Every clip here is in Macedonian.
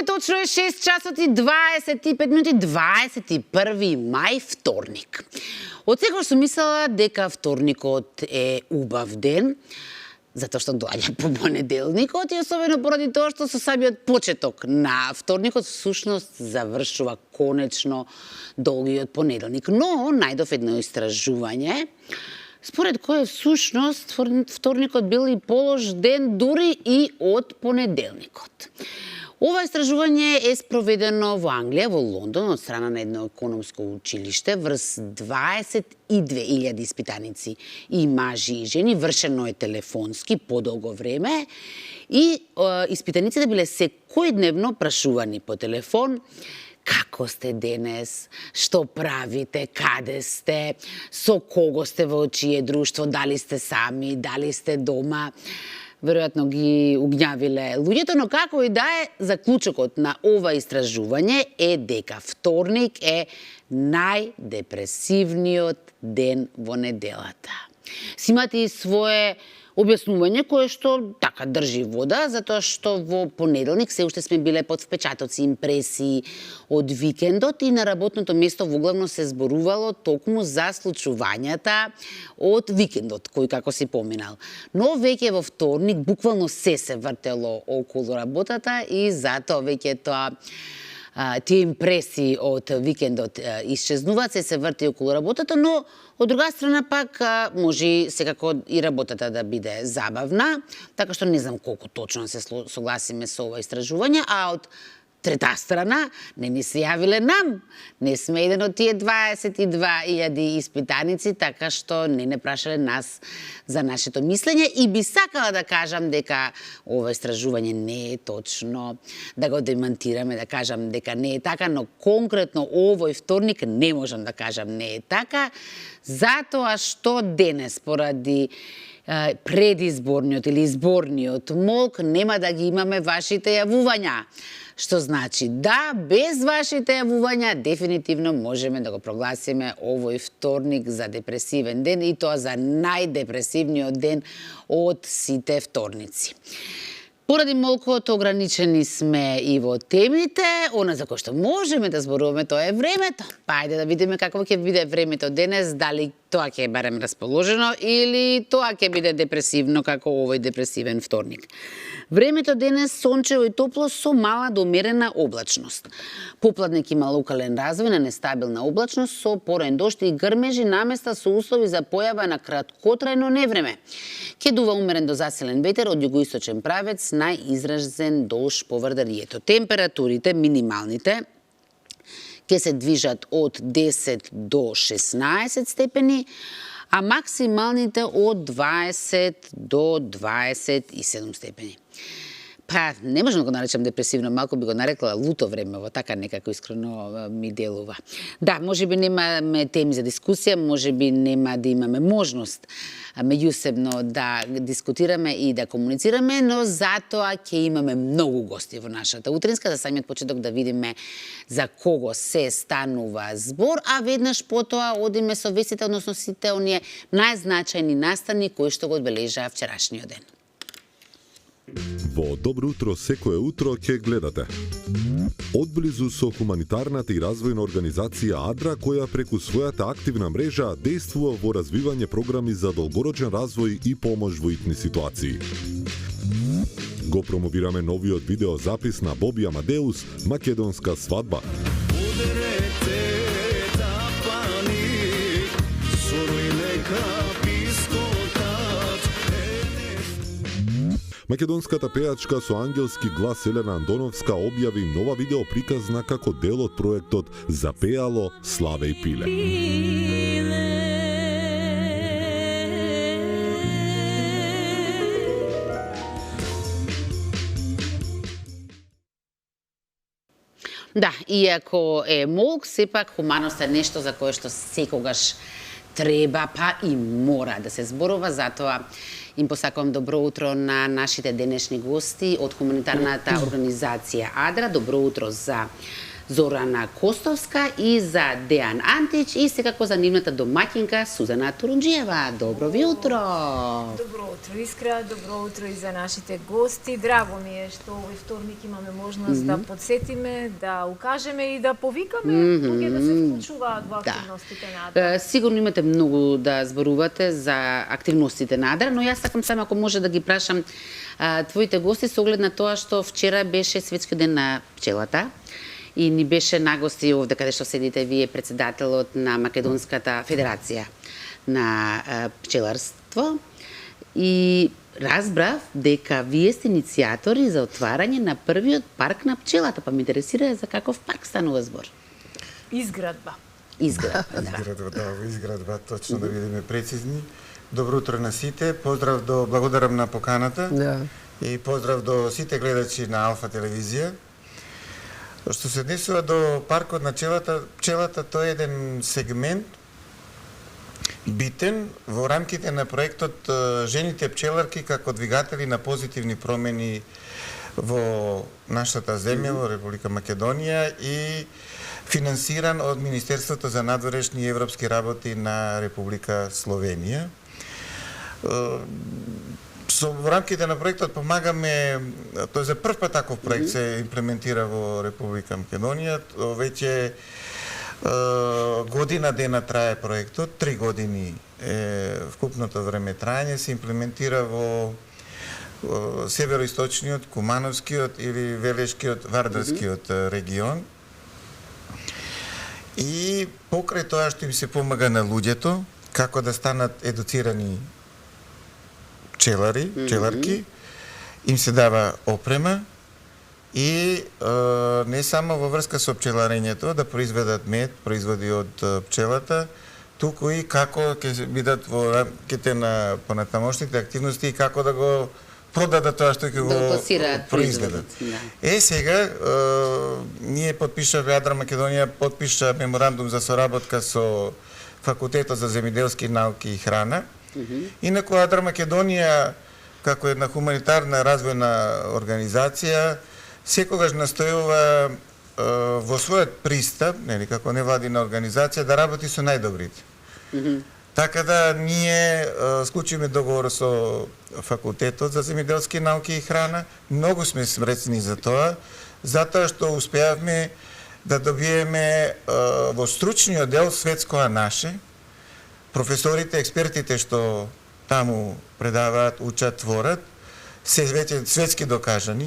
Време точно е 6 часот и 25 минути, 21 мај, вторник. Од секогаш сум мислела дека вторникот е убав ден, затоа што доаѓа по понеделникот и особено поради тоа што со самиот почеток на вторникот всушност завршува конечно долгиот понеделник. Но најдов едно истражување според кое всушност вторникот бил и полош ден дури и од понеделникот. Ова истражување е спроведено во Англија, во Лондон, од страна на едно економско училиште врз 22.000 испитаници и мажи и жени, вршено е телефонски подолго време и испитаниците биле секојдневно прашувани по телефон: како сте денес, што правите, каде сте, со кого сте во чие друштво, дали сте сами, дали сте дома. Веројатно ги угњавиле луѓето, но како и да е, заклучокот на ова истражување е дека вторник е најдепресивниот ден во неделата. Си имате и свое објаснување кое што така држи вода, затоа што во понеделник се уште сме биле под впечатоци, импресии од викендот и на работното место воглавно се зборувало токму за случувањата од викендот, кој како си поминал. Но веќе во вторник буквално се вртело околу работата и затоа веќе тоа тие импресии од викендот исчезнуваат, се врти околу работата, но од друга страна пак може секако и работата да биде забавна, така што не знам колку точно се согласиме со ова истражување, а од трета страна не ни се јавиле нам. Не сме еден од тие 22.000 испитаници, така што не прашале нас за нашето мислење и би сакала да кажам дека ова истражување не е точно, да го демантираме, да кажам дека не е така, но конкретно овој вторник не можам да кажам не е така, затоа што денес поради предизборниот или изборниот молк нема да ги имаме вашите јавувања. Што значи да, без вашите јавувања дефинитивно можеме да го прогласиме овој вторник за депресивен ден и тоа за најдепресивниот ден од сите вторници. Поради молкот ограничени сме и во темите, она за кој што можеме да зборуваме тоа е времето. Па ајде да видиме какво ќе биде времето денес, дали тоа ќе е барем расположено или тоа ќе биде депресивно како овој депресивен вторник. Времето денес сончево и топло со мала до умерена облачност. Попладник има локален развој на нестабилна облачност со порен дожд и грмежи наместа со услови за појава на краткотрајно невреме. Ќе дува умерен до засилен ветер од југоисточен правец, најизразен долж поврдарието. Температурите минималните ќе се движат од 10 до 16 степени, а максималните од 20 до 27 степени. Па, не можам да го наречам депресивно, малку би го нарекла луто време, во така некако искрено ми делува. Да, можеби немаме теми за дискусија, можеби нема да имаме можност меѓусебно да дискутираме и да комуницираме, но затоа ќе имаме многу гости во нашата утринска, за самиот почеток да видиме за кого се станува збор, а веднаш потоа одиме со вестите, односно сите оние најзначајни настани кои што го одбележаа вчерашниот ден. Во Добро утро секое утро ќе гледате одблизу со хуманитарната и развојна организација АДРА, која преку својата активна мрежа действува во развивање програми за долгорочен развој и помош во итни ситуации. Го промовираме новиот видеозапис на Боби Амадеус "Македонска свадба". Македонската пејачка со ангелски глас Елена Андоновска објави нова видео приказна како дел од проектот "Запеало, славе и пиле". Да, иако е молк, сепак хуманост е нешто за кое што секогаш треба, па и мора да се зборува, затоа им посакувам добро утро на нашите денешни гости од хуманитарната организација АДРА. Добро утро за Зорана Костовска и за Дејан Антич и секако за нивната домаќинка Сузана Турунџиева. Добро ви утро! Добро утро, Искра, добро утро и за нашите гости. Драго ми е што овој вторник имаме можност да подсетиме, да укажеме и да повикаме луѓе да се вклучуваат во активностите на Адра. Сигурно имате многу да зборувате за активностите на Адра, но јас сакам само ако може да ги прашам твоите гости со оглед на тоа што вчера беше Светски ден на пчелата и ни беше нагости овде каде што седите вие председателот на Македонската федерација на пчеларство и разбрав дека вие сте иницијатори за отварање на првиот парк на пчелата, па ме интересира за каков парк станува збор. Изградба. Изградба, да. Изградба, точно да бидеме прецизни. Добро утро на сите, поздрав благодарам на поканата и поздрав до сите гледачи на Алфа телевизија. Што се однесува до паркот на пчелата, тој е еден сегмент битен во рамките на проектот Жените пчеларки како двигатели на позитивни промени во нашата земја, во Република Македонија и финансиран од Министерството за надворешни и европски работи на Република Словенија. Во рамките на проектот помагаме, тој за прв пат таков проект се имплементира во Република Македонија. Веќе година дена трае проектот, 3 години е вкупното време траење, се имплементира во североисточниот, Кумановскиот или Велешкиот, Вардарскиот регион. И покрај тоа што им се помага на луѓето, како да станат едуцирани пчеларки, им се дава опрема и не само во врска со пчеларењето да произведат мед, производи од пчелата, туку и како ќе бидат во рамките на понатамошните активности и како да го продадат тоа што ќе го произведат. Сега ние подпишавме, Адра Македонија подпиша меморандум за соработка со Факултетот за земјоделски науки и храна. Инаку Адра Македонија, како една хуманитарна развојна организација, секогаш настојува во својот пристап, како невладина организација, да работи со најдобрите. Така да ние склучиме договор со Факултетот за земјоделски науки и храна. Многу сме среќни за тоа, затоа што успеавме да добиеме во стручниот дел светско наше, професорите, експертите што таму предаваат, учат, творат, се веќе светски докажани.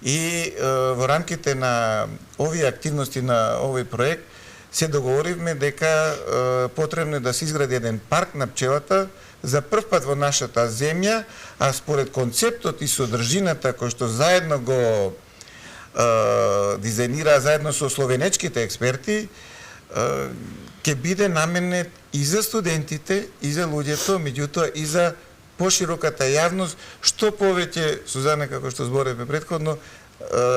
И во рамките на овие активности на овој проект се договоривме дека потребно е да се изгради еден парк на пчелата за прв пат во нашата земја, а според концептот и содржината кој што заедно го дизајнира заедно со словенечките експерти, ќе биде наменет и за студентите, и за луѓето, меѓутоа и за пошироката јавност, што повеќе, Сузана, како што зборевме претходно,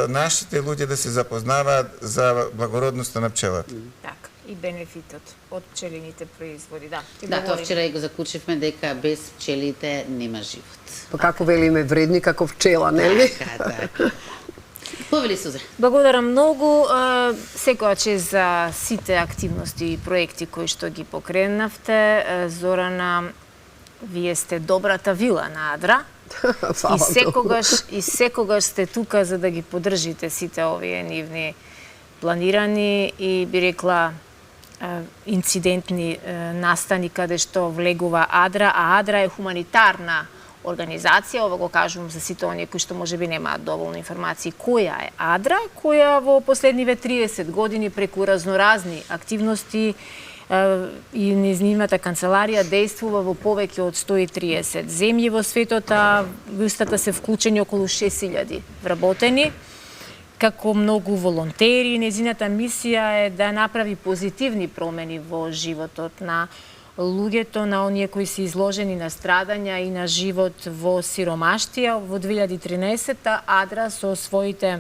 нашите луѓе да се запознаваат за благородноста на пчелата. Така, и бенефитот од пчелините производи, да. Да, тоа вчера и го заклучивме дека без пчелите нема живот. Па како велиме вредни како пчела, нели? Така. Повели, Сузе. Благодарам многу, секојаче за сите активности и проекти кои што ги покренавте. Зорана, вие сте добрата вила на Адра. И секогаш сте тука за да ги поддржите сите овие нивни планирани и би рекла инцидентни настани каде што влегува Адра, а Адра е хуманитарна организација, ова го кажувам за сите оние кои што можеби немаат доволно информации која е Адра, која во последниве 30 години преку разноразни активности и нејзината канцеларија действува во повеќе од 130 земји во светот, а во истата се вклучени околу 6000 вработени. Како многу волонтери, нејзината мисија е да направи позитивни промени во животот на луѓето, на оние кои се изложени на страдања и на живот во сиромаштија. Во 2013 Адра со своите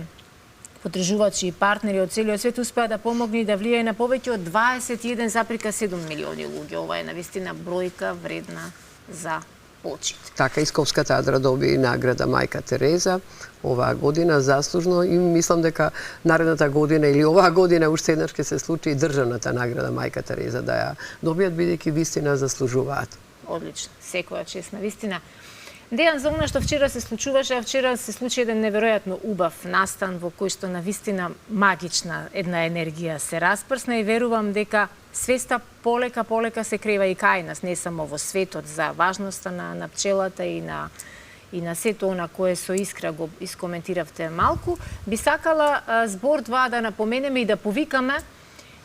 потрежувачи и партнери од целиот свет успеа да помогне и да влијае на повеќе од 21,7 милиони луѓе. Ова е навистина бројка вредна за почит. Така, Исковската Адра доби награда Мајка Тереза оваа година заслужно и мислам дека наредната година или оваа година уште еднаш ќе се случи и државната награда Мајка Тереза да ја добијат, бидејќи вистина заслужуваат. Одлично, секоја чест на вистина. Дејан, за она што вчера се случуваше, вчера се случи еден неверојатно убав настан во кој што на вистина магична една енергија се распрсна и верувам дека свеста полека се крива и кај нас, не само во светот за важноста на пчелата и на сето она кое со Искра го искоментиравте малку. Би сакала збор два да напоменеме и да повикаме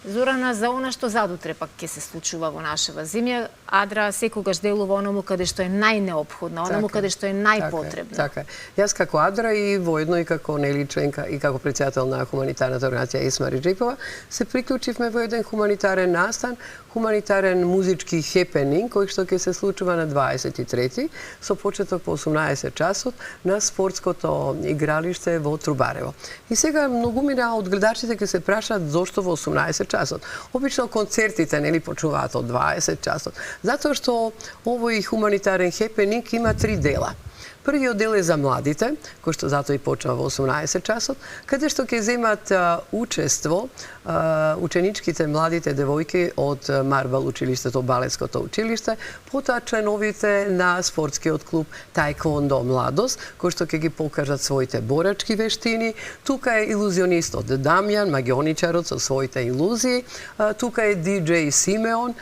Зорана за она што задутре пак ќе се случува во нашава земја. Адра секогаш делува оному каде што е најнеопходно, оному каде што е најпотребно. Така е. Јас како Адра и воедно и како членка и како председател на хуманитарната организација Есма Реджепова се приклучивме во еден хуманитарен настан, хуманитарен музички хепенинг кој што ќе се случува на 23 со почеток по 18 часот на спортското игралиште во Трубарево. И сега многумина од гледачите ќе се прашаат зошто во 18 часот. Обично концертите нели почнуваат од 20 часот, затоа што овој хуманитарен хепенинг има 3 дела. Првиот дел е за младите, кој што затоа и почнува во 18 часот, каде што ќе земат учество ученичките младите девојки од Марбал училиштето, балетското училиште, потоа членовите на спортскиот клуб Таеквондо Младост, кој што ќе ги покажат своите борачки вештини. Тука е илузионистот Дамјан, магионичарот со своите илузии. Тука е диџеј Симеон.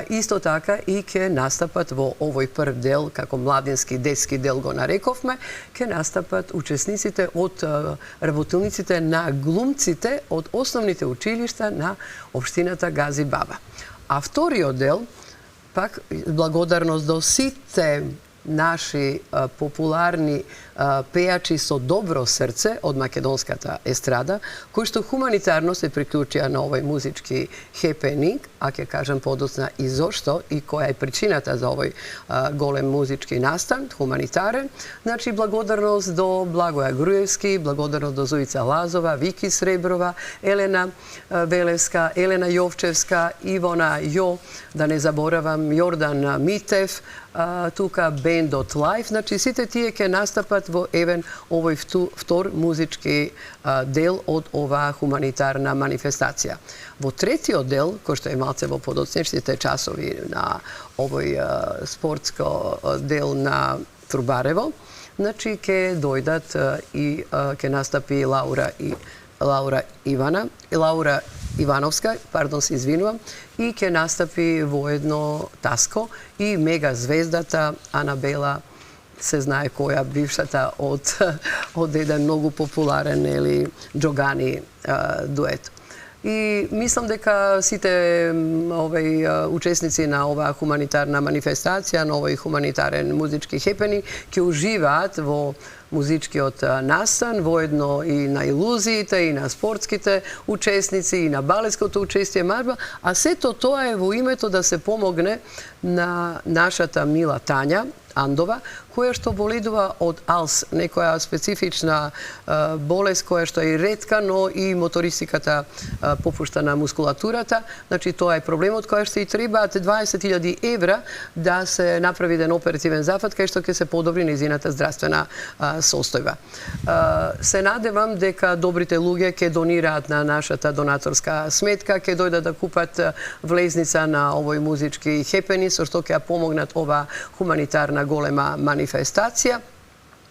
Исто така и ќе настапат во овој прв дел, како младински детски дел го нарековме, ќе настапат учесниците од работилниците на глумците од основните училишта на општината Гази Баба. А вториот дел, пак благодарност до сите наши популарни пејачи со добро срце од македонската естрада, кои што хуманитарно се приклучија на овој музички хепенинг, а ќе кажам подоцна и зошто и која е причината за овој голем музички настан, хуманитарен. Значи, благодарност до Благоја Груевски, благодарност до Зуица Лазова, Вики Среброва, Елена Велевска, Елена Јовчевска, Ивона Јо, да не заборавам, Јордан Митев, тука Бендот Лайф, значи сите тие ќе настапат во овој втор музички дел од оваа хуманитарна манифестација. Во третиот дел, кој што е малце во подоцнешните часови на овој спортско дел на Трубарево, значи ќе дојдат и ќе настапи Лаура Ивановска, се извинувам, и ќе настапи воедно Таско и мега звездата Анабела, се знае која, бившата од еден многу популарен или Джогани дует. И мислам дека сите учесници на оваа хуманитарна манифестација, на овој хуманитарен музички хепенинг ќе уживаат во музичкиот настан, воедно и на илузиите, и на спортските учесници, и на балетското учестие Марба, а сето тоа е во името да се помогне на нашата мила Тања Андова, која што боледува од АЛС, некоја специфична болест која што е ретка, но и мотористиката попушта на мускулатурата. Значи, тоа е проблемот која што и требаат 20.000 евра да се направи еден оперативен зафат кај што ќе се подобри нејзината здравствена состојба. Се надевам дека добрите луѓе ќе донираат на нашата донаторска сметка, ќе дојдат да купат влезница на овој музички хепени, со што ќе помогнат ова хуманитарна голема манифестација.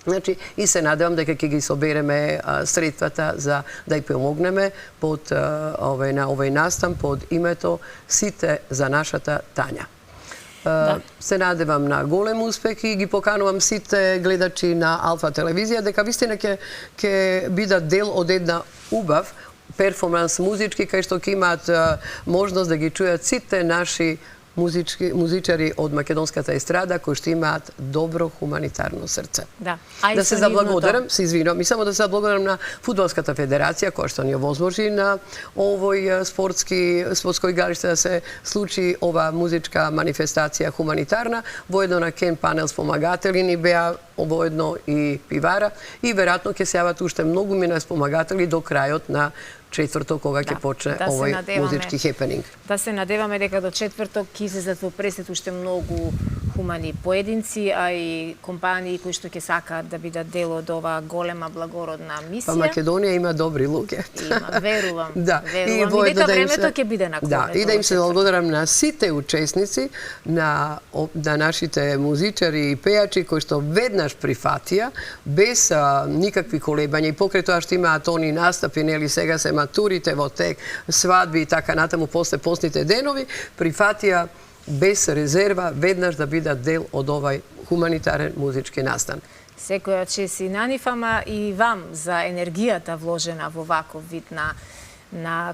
Значи, и се надевам дека ќе ги собереме средствата за да ја помогнеме на овој настан под името Сите за нашата Тања. Се надевам на голем успех и ги поканувам сите гледачи на Алфа телевизија дека вистина ќе бидат дел од една убав перформанс музички кај што ќе имаат можност да ги чујат сите наши музичари од македонската естрада кои што имаат добро хуманитарно срце. Да се заблагодарам, се извинувам, и само да се заблагодарам на Фудбалската федерација која што ни овозможи на овој спортско игралиште да се случи ова музичка манифестација хуманитарна, воедно на Кен Панел спомагатели ни беа, воедно и пивара, и веројатно ќе се јават уште многу мина спомагатели до крајот на четврток кога ќе почне овој музички хепенинг. Да се надеваме дека до четврток ќе излезат во пресет уште многу хумани поединци, а и компании кои што ќе сакаат да бидат дел од оваа голема благородна мисија. Па Македонија има добри луѓе. Има, верувам. Да. Верувам. И дека времето ќе биде на Да, и да им се благодарам на сите учесници, на нашите музичари и пејачи кои што веднаш прифатија, без никакви колебања и покрај тоа што имаат они настапи, нели сега се матурите во тек, свадби и така натаму после постните денови, прифатија без резерва веднаш да бидат дел од овај хуманитарен музички настан. Секоја чест и на нив, ама и вам за енергијата вложена во ваков вид на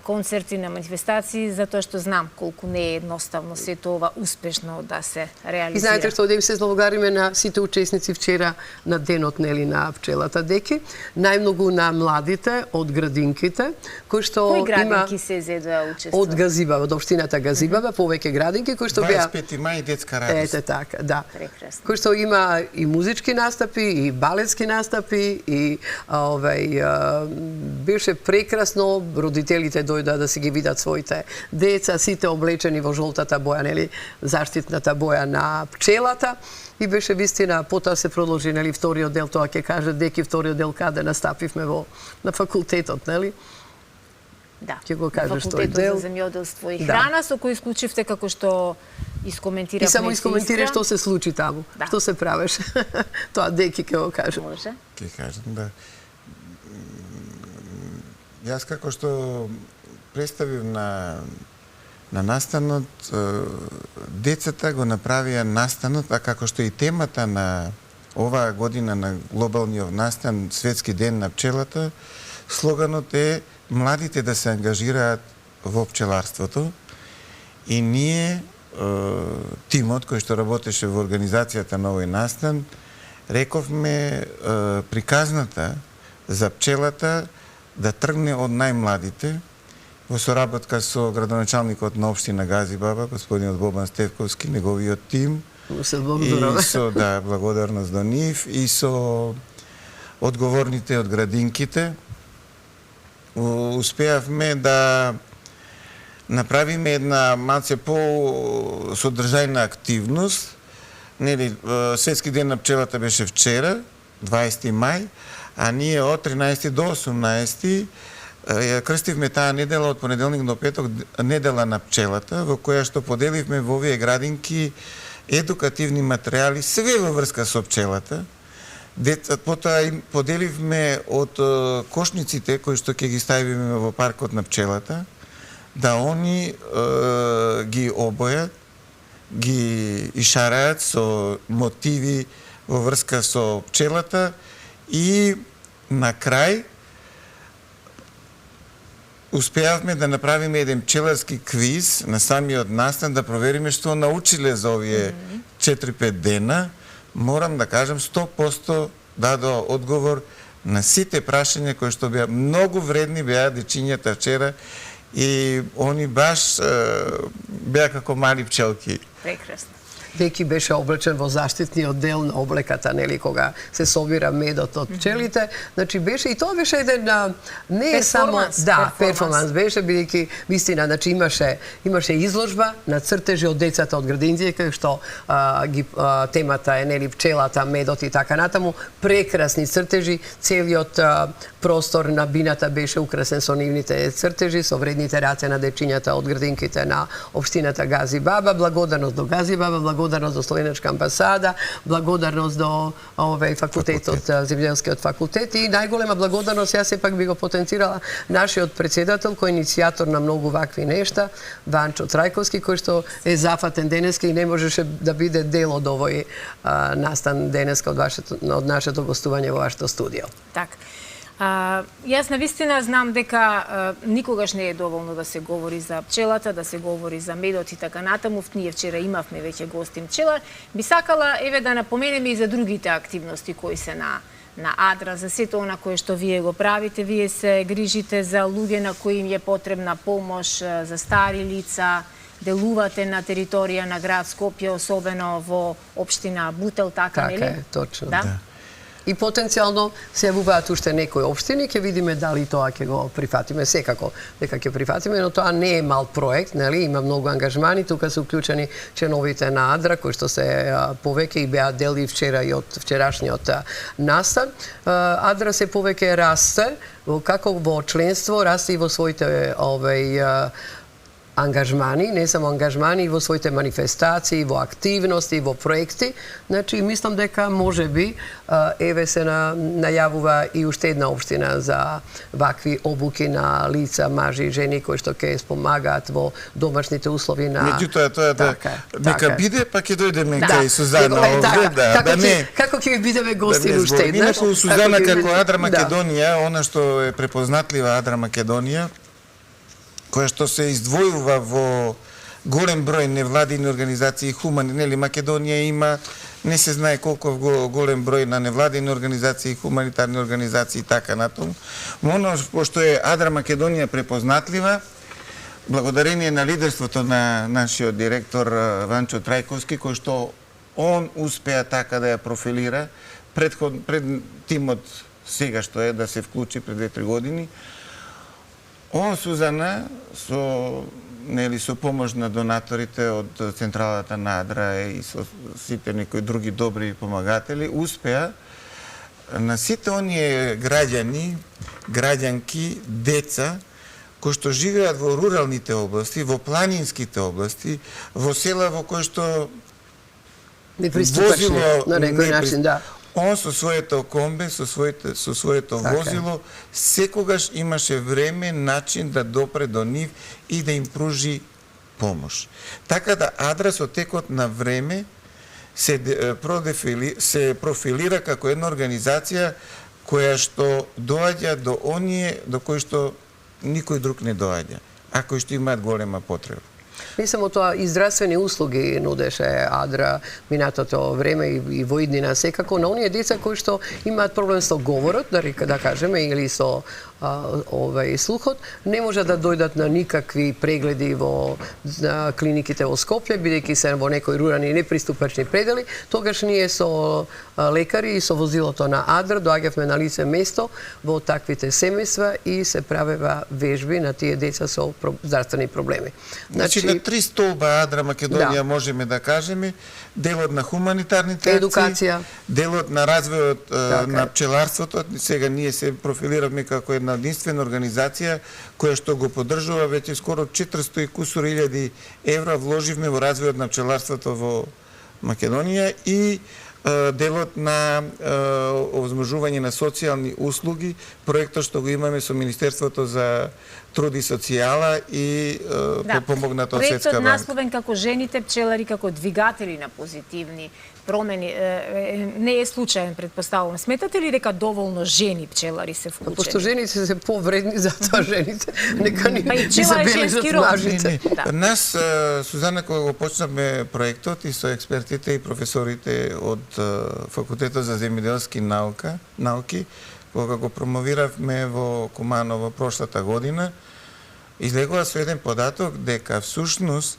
концерти, на манифестации, затоа што знам колку не е едноставно сето ова успешно да се реализира. И знаете што, да им се злобогариме на сите учесници вчера на денот нели на пчелата деки, најмногу на младите од градинките, кои што Кои има градинки се зедоа учествуваат? од Газибаба, од општината Газибаба, повеќе градинки кои што беа 25 мај детска радост. Ете така, да. Прекрасно. Кои што има и музички настапи, и балетски настапи, и беше прекрасно, родителите дојдоа да си ги видат своите деца, сите облечени во жолтата боја, нели, заштитната боја на пчелата. И беше вистина, потоа се продолжи, нели, вториот дел, тоа ќе каже деки вториот дел каде настапивме на факултетот, нели? Да, ќе го кажеш тој Факултетот дел. за земјоделство и Да. храна, со кој исклучивте како што искоментирав. И само искоментира што се случи таму, Да. што се правеше. Тоа деки ќе го каже. Може. Ќе кажам, да. Јас како што представив на настанот, децата го направија настанот, а како што и темата на оваа година на глобалниот настан, Светски ден на пчелата, слоганот е младите да се ангажираат во пчеларството. И ние, тимот кој што работеше во организацијата на овој настан, рековме приказната за пчелата да тргне од најмладите, во соработка со градоначалникот на општина Газибаба, господинот Бобан Стевковски, неговиот тим. Се И благодарам. со, да, благодарност до нив, и со одговорните од градинките. Успеавме да направиме една малце по-содржајна активност. Нели, Светски ден на пчелата беше вчера, 20 мај, а ние од 13 до 18 ја крстивме таа недела од понеделник до петок, недела на пчелата, во која што поделивме во овие градинки едукативни материјали, све во врска со пчелата. Потоа им поделивме од кошниците кои што ќе ги ставиме во паркот на пчелата, да они ги обојат, ги ишараат со мотиви во врска со пчелата и на крај успеавме да направиме еден пчеларски квиз на самиот настан, да провериме што научиле за овие 4-5 дена. Морам да кажам 100% дадоа одговор на сите прашања кои што беа многу вредни, беа дечињата вчера и они баш беа како мали пчелки. Прекрасно. Деки беше облечен во заштитниот дел на облеката, нели, кога се собира медот од пчелите. Значи беше и тоа беше еден не е само перформанс беше, бидејќи вистина, значи имаше изложба на цртежи од децата од градинците, кај што темата е, нели, пчелата, медот и така натаму, прекрасни цртежи, целиот простор на бината беше украсен со нивните цртежи, со вредните раце на дечињата од градинките на општината Газибаба. Благодарност до Газибаба, благодарност до Словенечка амбасада, благодарност до факултетот, земјоделскиот факултет и најголема благодарност, јас сепак би го потенцирала нашиот председател, кој е иницијатор на многу вакви нешта, Ванчо Трајковски, кој што е зафатен денеска и не можеше да биде дел од овој настан денеска од нашето гостување во вашето студио. Так. Јас навистина знам дека никогаш не е доволно да се говори за пчелата, да се говори за медот и така натаму. Ние вчера имавме веќе гостин пчелар. Би сакала еве да напоменеме и за другите активности кои се на Адра, за сето она кое што вие го правите. Вие се грижите за луѓе на кои им е потребна помош, за стари лица, делувате на територија на град Скопје, особено во општина Бутел, така нели? Така е, точно. Да? И потенцијално се јавуваат уште некои општини, ќе видиме дали тоа ќе го прифатиме, секако дека ќе прифатиме, но тоа не е мал проект, нели? Има многу ангажмани, тука се уклучени членовите на Адра, кои што се повеќе и беа дел и вчера и од вчерашниот настан. Адра се повеќе расте, како во членство, расте и во своите ангажмани, не само ангажмани, и во своите манифестации, во активности, во проекти. Значи, мислам дека може би еве се најавува и уште една општина за вакви обуки на лица, мажи и жени кои што ќе спомагаат во домашните услови на... Меѓутоа, тоа нека биде, па ќе дојдеме кај Сузана овде, Како ќе ви бидеме гости уште еднаш? Инаку Сузана како Адра Македонија, она што е препознатлива Адра Македонија, која што се издвојува во голем број невладини организации, нели Македонија има, не се знае колку голем број на невладини организации, хуманитарни организации и така натаму. Оно што е Адра Македонија препознатлива, благодарение на лидерството на нашиот директор Ванчо Трајковски, кој што он успеа така да ја профилира пред тимот сега што е да се вклучи пред 2-3 години. Сузана, со помош на донаторите од Централата на Адра и со сите некои други добри помагатели, успеа на сите оние граѓани, граѓанки, деца, кои што живеат во руралните области, во планинските области, во села во кои што неприступачни, на некој начин, да. Он со своето комбе, со своето возило, секогаш имаше време, начин да допре до нив и да им пружи помош. Така да Адра со текот на време се профилира како една организација која што доаѓа до оние до кои што никој друг не доаѓа, а кои што имаат голема потреба. Не само тоа, и здравствени услуги нудеше Адра минатото време и во иднина секако на оние деца кои што имаат проблем со говорот, да кажеме, или со слухот, не можат да дојдат на никакви прегледи во клиниките во Скопје, бидејќи се во некои рурални неприступачни предели. Тогаш ние со лекари и со возилото на Адра доаѓавме на лице место во таквите семејства и се правева вежби на тие деца со здравствени проблеми. Значи на 3 столба Адра Македонија можеме да кажеме: делот на хуманитарните едукација, делот на развојот на пчеларството. Сега ние се профилиравме како една единствена организација која што го поддржува веќе скоро 400 и кусур илјади евра вложивме во развојот на пчеларството во Македонија и делот на овозможување на социјални услуги, проектот што го имаме со Министерството за труд и социјала и помогнато од Светска банка. Проектот насловен како жените пчелари како двигатели на позитивни промени не е случаен, предпоставувам. Сметате ли дека доволно жени пчелари се вклучени? Пошто жените се повредни, затоа жените нека ни забележат мажите. Нас, Сузана, кога го почнавме проектот и со експертите и професорите од Факултетот за земјоделски науки, кога го промовиравме во Куманово прошлата година, излегува со еден податок дека всушност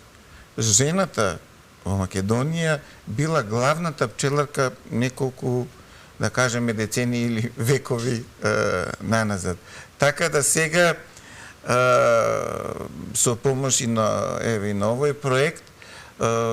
жената во Македонија била главната пчеларка неколку, да кажеме, децении или векови наназад. Така да сега со помош и на овој проект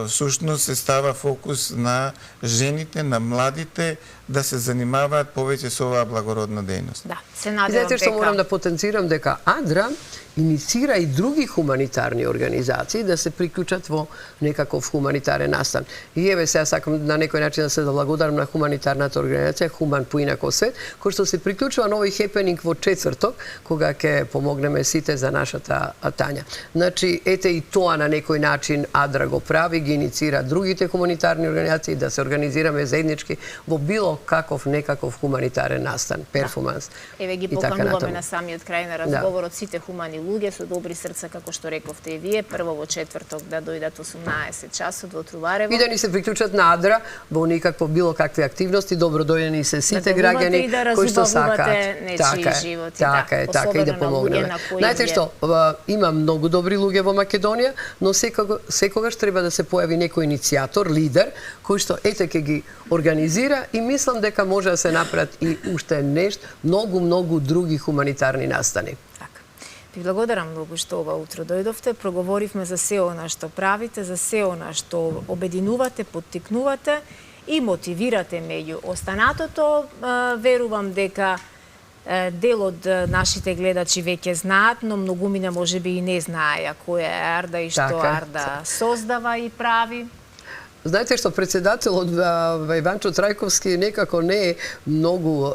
всушност се става фокус на жените, на младите да се занимаваат повеќе со оваа благородна дејност. Да, се надевам дека... Знаете што морам да потенцирам дека Адра инициира и други хуманитарни организации да се приклучат во некаков хуманитарен настан. И еве сега сакам на некој начин да се благодарам на хуманитарната организација Хуман поинако свет, кој што се приклучува на овој хепенинг во четврток, кога ќе помогнеме сите за нашата Тања. Значи, ете и тоа на некој начин Адра го прави, ги инициира другите хуманитарни организации да се организираме заеднички во било каков некаков хуманитарен настан, перформанс. Еве ги покануваме на самиот крај на разговорот сите хумани луѓе со добри срца, како што рековте и вие, прво во четврток да дојдат 18 часот во Труварево. И да ни се приклучат на Адра во никакво било какви активности, добро дојдени се сите граѓани кои што сакаат. Така е, и да помогнеме. Знаете што, има многу добри луѓе во Македонија, но секогаш треба да се појави некој иницијатор, лидер, кој што ете ќе ги организира и мислам дека може да се направат и уште нешто, многу други хуманитарни настани. Така. Ви благодарам многу што ова утро дојдовте, проговоривме за се она што правите, за се она што обединувате, поттикнувате и мотивирате меѓу останатото. Верувам дека дел од нашите гледачи веќе знаат, но многумина можеби и не знаеја која е Арда и што Арда создава и прави. Знаете што председателот Иванчо Трајковски некако не е многу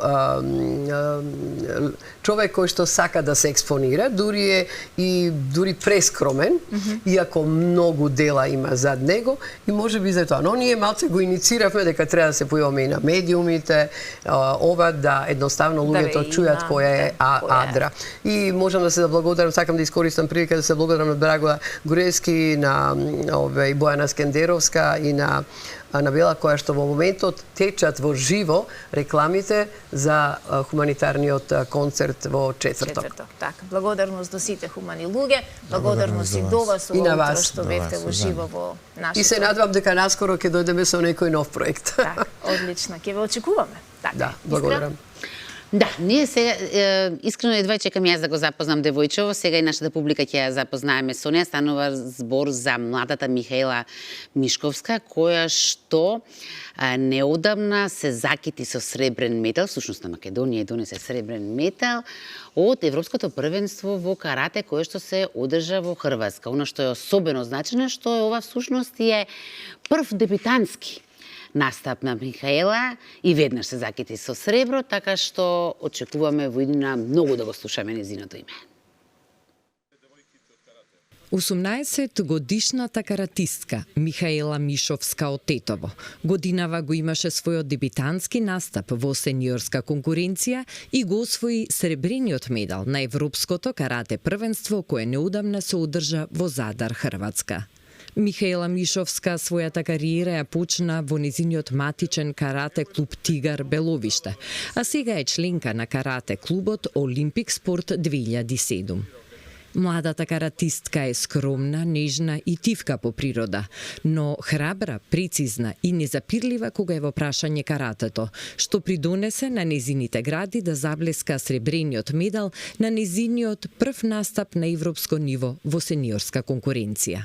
човек кој што сака да се експонира, дури прескромен, иако многу дела има зад него и можеби за тоа. Но ние малце го иницииравме дека треба да се појавиме и на медиумите, ова да едноставно луѓето чујат која е Адра. И можам да се благодарам, сакам да искористам прилика да се благодарам на Драгоја Груевски, на Бојана Скендеровска и на Анабела, која што во моментот течат во живо рекламите за хуманитарниот концерт во четврток. Така, благодарност до сите хумани луѓе, благодарност и до вас ова утро што бевте во живо во нашето. И се надвам дека наскоро ќе дојдеме со некој нов проект. Така, одлично, ќе ве очекуваме. Да, благодарам. Да, ние сега, искрено едва чекам јас да го запознам девојчево, сега и нашата публика ќе ја запознаеме со неја. Станува збор за младата Михаела Мишковска, која што неодамна се закити со сребрен медал, всушност на Македонија донесе сребрен медал од Европското првенство во карате кое што се одржа во Хрватска. Оно што е особено значено што ова всушност е прв дебютантски настап на Михаела и веднаш се закити со сребро, така што очекуваме во иднина многу да го слушаме незиното име. 18-годишната каратистка Михаела Мишовска од Тетово годинава го имаше својот дебютантски настап во сениорска конкуренција и го освои сребрениот медал на Европското карате првенство кое неодамна се одржа во Задар, Хрватска. Михаела Мишовска својата кариера ја почна во незиниот матичен карате клуб Тигар Беловиште, а сега е членка на карате клубот Олимпик Спорт 2007. Младата каратистка е скромна, нежна и тивка по природа, но храбра, прецизна и незапирлива кога е во прашање каратето, што придонесе на незините гради да заблеска сребрениот медал на незиниот прв настап на европско ниво во сениорска конкуренција.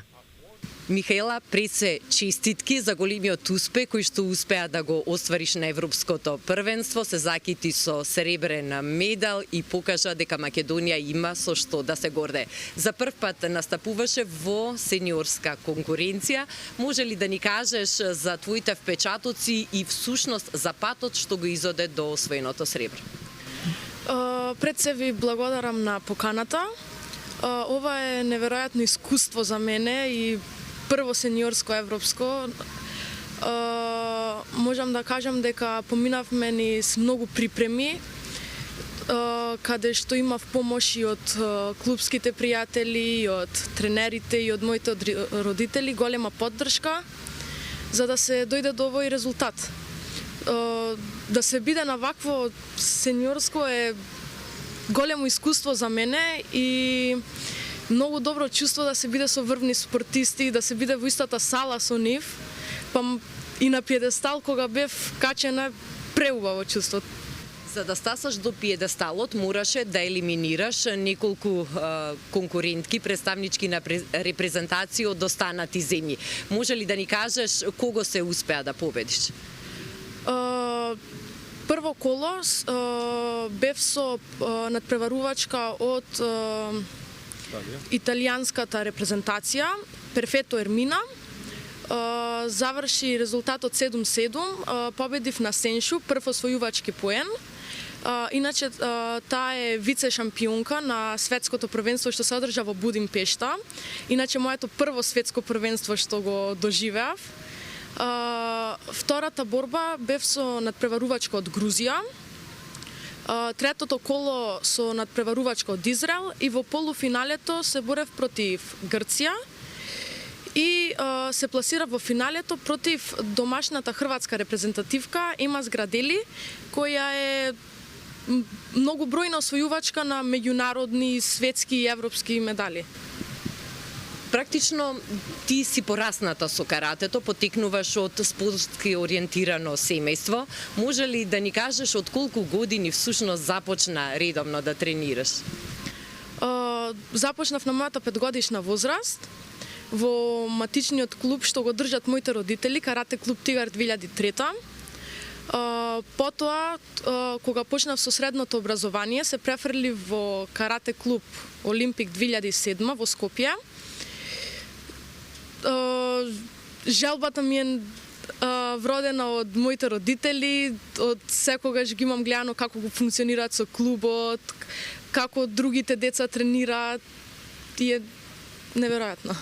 Михаела, пред се честитки за големиот успех кој што успеа да го оствариш на Европското првенство, се закити со сребрен медал и покажа дека Македонија има со што да се горде. За прв пат настапуваше во сениорска конкуренција. Може ли да ни кажеш за твоите впечатоци и всушност за патот што го изоде до освоеното сребро? Пред се ви благодарам на поканата. Ова е неверојатно искуство за мене и прво сениорско европско. Можам да кажам дека поминавме низ многу припреми, каде што имав помош и од клубските пријатели, и од тренерите, и од моите родители, голема поддршка, за да се дојде до овој резултат. Да се биде на вакво сениорско е големо искуство за мене и многу добро чувство да се биде со врвни спортисти, да се биде во истата сала со нив, па и на пиедестал кога бев качена, преубаво чувство. За да стасаш до пиедесталот, мораше да елиминираш неколку конкурентки, представнички на репрезентација од останати земји. Може ли да ни кажеш кого се успеа да победиш? Прво коло бев со надпреварувачка од италијанската репрезентација, Перфето Ермина. Заврши резултатот 7-7, победив на Сеншу, прв освојувачки поен. Иначе таа е вице шампионка на светското првенство што се одржа во Будимпешта. Иначе моето прво светско првенство што го доживеав. Втората борба бев со надпреварувачка од Грузија. Третото коло со надпреварувачка од Израел и во полуфиналето се борев против Грција и се пласира во финалето против домашната хрватска репрезентативка Имаз Градели, која е многу бројна освојувачка на меѓународни, светски и европски медали. Практично ти си порасната со каратето, потекнуваш од спортски ориентирано семејство. Може ли да ни кажеш од колку години всушност започна редовно да тренираш? Започнав на мојата 5-годишна возраст во матичниот клуб што го држат моите родители, Карате клуб Тигар 2003. Потоа, кога почнав со средното образование, се префрлив во Карате клуб Олимпик 2007 во Скопје. Желбата ми е вродена од моите родители, од секогаш ги имам гледано како го функционираат со клубот, како другите деца тренираат и е неверојатно.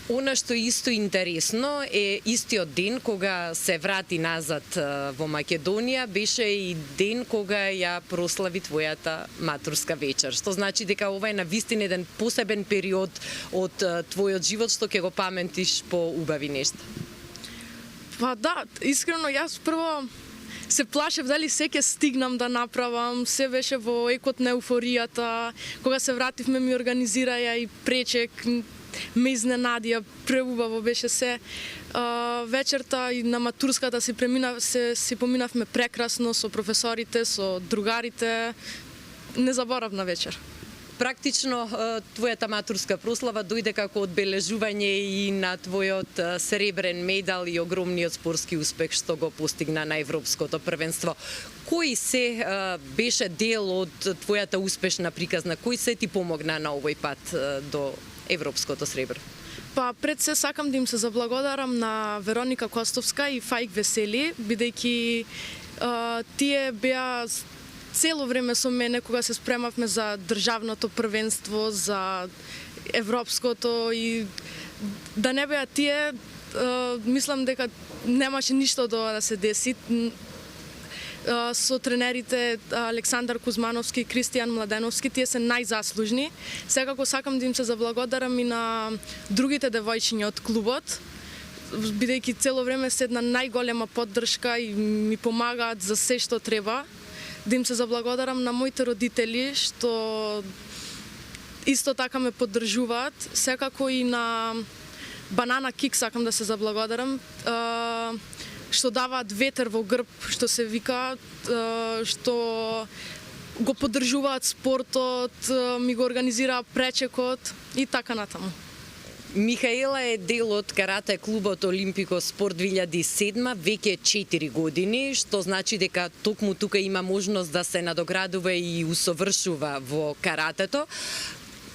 Она што е исто интересно е истиот ден кога се врати назад во Македонија, беше и ден кога ја прослави твојата матурска вечер. Што значи дека ова е навистина еден посебен период од твојот живот што ќе го паметиш по убави нешта. Па да, искрено јас прво се плашев дали се ќе стигнам да направам, се беше во екот на еуфоријата, кога се вративме ми организираја и пречек, ме изненадија, преубаво беше се. Вечерта и на матурската си поминавме прекрасно со професорите, со другарите, незаборавна вечер. Практично, твојата матурска прослава дојде како одбележување и на твојот сребрен медал и огромниот спортски успех што го постигна на Европското првенство. Кој се беше дел од твојата успешна приказна? Кој се ти помогна на овој пат до Европското сребро? Па пред се сакам да им се заблагодарам на Вероника Костовска и Фаик Весели, бидејќи тие беа цело време со мене кога се спремавме за државното првенство, за европското и да не беа тие, мислам дека немаше ништо од ова да се деси. Со тренерите Александар Кузмановски и Кристијан Младеновски, тие се најзаслужни. Секако сакам да им се заблагодарам и на другите девојчиња од клубот, бидејќи цело време се една најголема поддршка и ми помагаат за се што треба. Да им се заблагодарам на моите родители што исто така ме поддржуваат, секако и на Банана Кик сакам да се заблагодарам, што даваат ветер во грб, што се вика, што го поддржуваат спортот, ми го организираат пречекот и така натаму. Михаела е дел од карате клубот Олимпико Спорт 2007 веќе 4 години, што значи дека токму тука има можност да се надоградува и усовршува во каратето.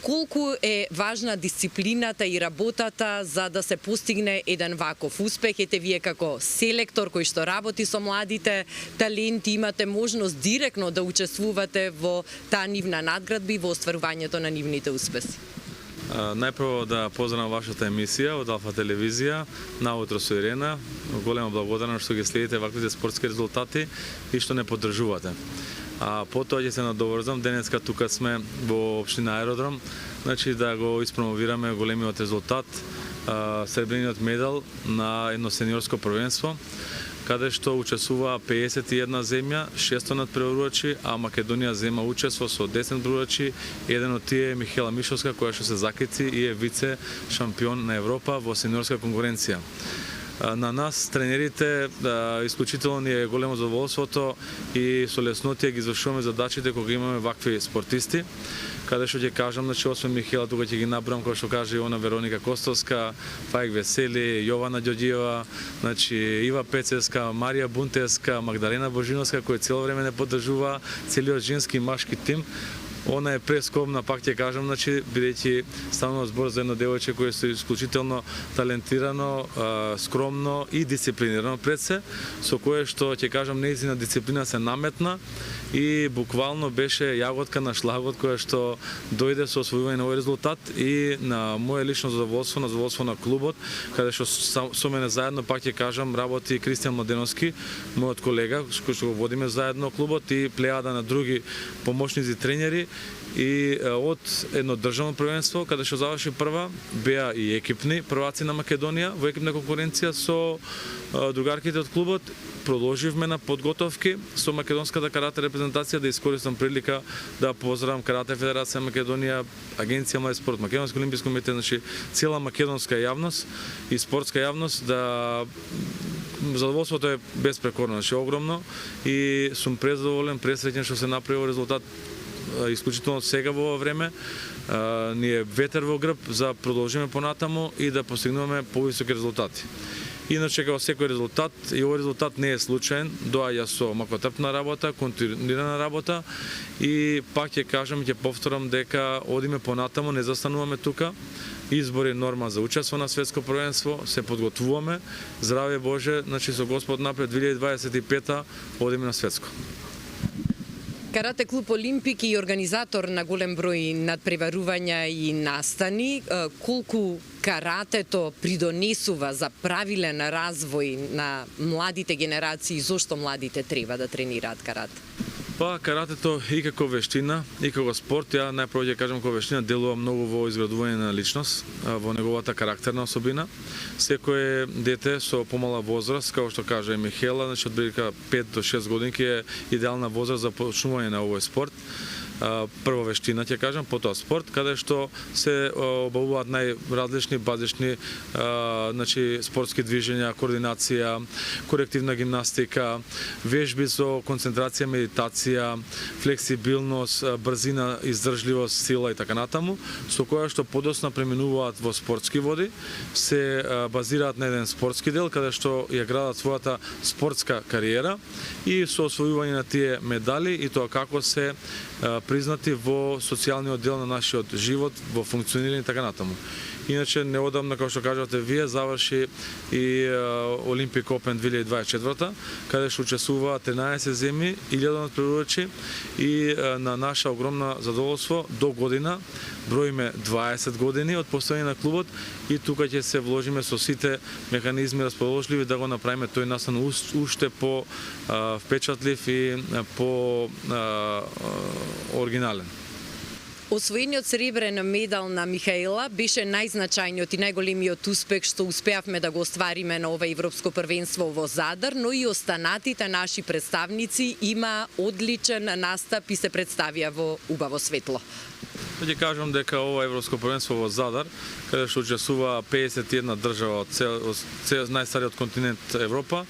Колку е важна дисциплината и работата за да се постигне еден ваков успех? Ете вие како селектор кој што работи со младите таленти, имате можност директно да учествувате во таа нивна надградба и во остварувањето на нивните успеси. Најпрво да поздравам вашата емисија од Алфа телевизија, наутро со Ирена. Голема благодарност што ги следите ваквите спортски резултати и што не поддржувате. А потоа ќе се надоврзам, денеска тука сме во општина Аеродром, значи да го испромовираме големиот резултат, сребрениот медал на едно сениорско првенство, каде што учествува 51 земја, 600 надпреварувачи, а Македонија зема учество со 10 надпреварувачи. Еден од тие е Михаела Мишовска, која што се закици и е вице шампион на Европа во сениорска конкуренција. На нас, тренерите, исклучително ни е големо задоволството и со леснотија ги извршуваме задачите кога имаме вакви спортисти, каде што ќе кажам, значи освен Михаела, тука ќе ги набрам, кој што каже и она Вероника Костовска, Фаик Весели, Јована Ѓоѓиева, значи Ива Пецевска, Марија Бунтевска, Магдалена Божиновска, кој цело време не поддржува целиот женски и машки тим. Она е прескромна, пак ќе кажам, значи, бидејќи станува збор за едно девојче кое е исклучително талентирано, скромно и дисциплинирано пред се, со кое што ќе кажам нејзина дисциплина се наметна и буквално беше јаготка на шлагот која што дојде со освојување на овој резултат и на моје лично задоволство, на задоволство на клубот, каде што со мене заедно, пак ќе кажам, работи Кристијан Младеновски, мојот колега, кој што го водиме заедно клубот и плејада на други помошници тренери. И од едно државно првенство, каде што заврши прва, беа и екипни прваци на Македонија во екипна конкуренција со другарките од клубот. Продолживме на подготовки со македонската карате репрезентација, да искористам прилика да поздравам Карате Федерација Македонија, Агенција Млади спорт, Македонски олимписки комитет, значи цела македонска јавност и спортска јавност, да задоволството е безпрекорно, значи огромно и сум презадоволен, пресреќен што се направи резултат исклучително сега во ова време. Ни е ветер во грб за продолжиме понатаму и да постигнуваме повисоки резултати. Иначе, како секој резултат, и овој резултат не е случаен, доаѓа со макотрпна работа, континуирана работа и пак ќе кажам и ќе повторам дека одиме понатаму, не застануваме тука. Избор е норма за учество на светско првенство, се подготвуваме. Здравје Боже, значи со Господ напред 2025 одиме на светско. Карате клуб Олимпик и организатор на голем број надпреварувања и настани, колку каратето придонесува за правилен развој на младите генерации и зошто младите треба да тренираат карате? Па, каратето и како вештина, и како спорт, ја најпрво ќе кажам како вештина, делува многу во изградување на личност, во неговата карактерна особина. Секое дете со помала возраст, како што кажа и Михела, значи од прилика 5 до 6 годинки е идеална возраст за почнување на овој спорт. Прво вештина ќе кажам, потоа спорт, каде што се обавуваат најразлични базични значи спортски движења, координација, корективна гимнастика, вежби со концентрација, медитација, флексибилност, брзина, издржливост, сила и така натаму, со која што подоцна преминуваат во спортски води, се базираат на еден спортски дел каде што ја градат својата спортска кариера и со освојување на тие медали и тоа како се признати во социјалниот дел на нашиот живот, во функционирање и така натаму. Иначе, неодамна, како што кажавте вие, заврши и Олимпик Опен 2024, каде што учествува 13 земји, 1000 надпреварувачи и на наша огромна задоволство до година броиме 20 години од постојање на клубот и тука ќе се вложиме со сите механизми расположливи да го направиме тој настан уште по впечатлив и по оригинален. Освоениот сребрен медал на Михаела беше најзначајниот и најголемиот успех што успеавме да го оствариме на ова европско првенство во Задар, но и останатите наши представници има одличен настап и се представија во убаво светло. Ќе кажам дека ова европско првенство во Задар, каде што учествува 51 држава од најстариот континент Европа,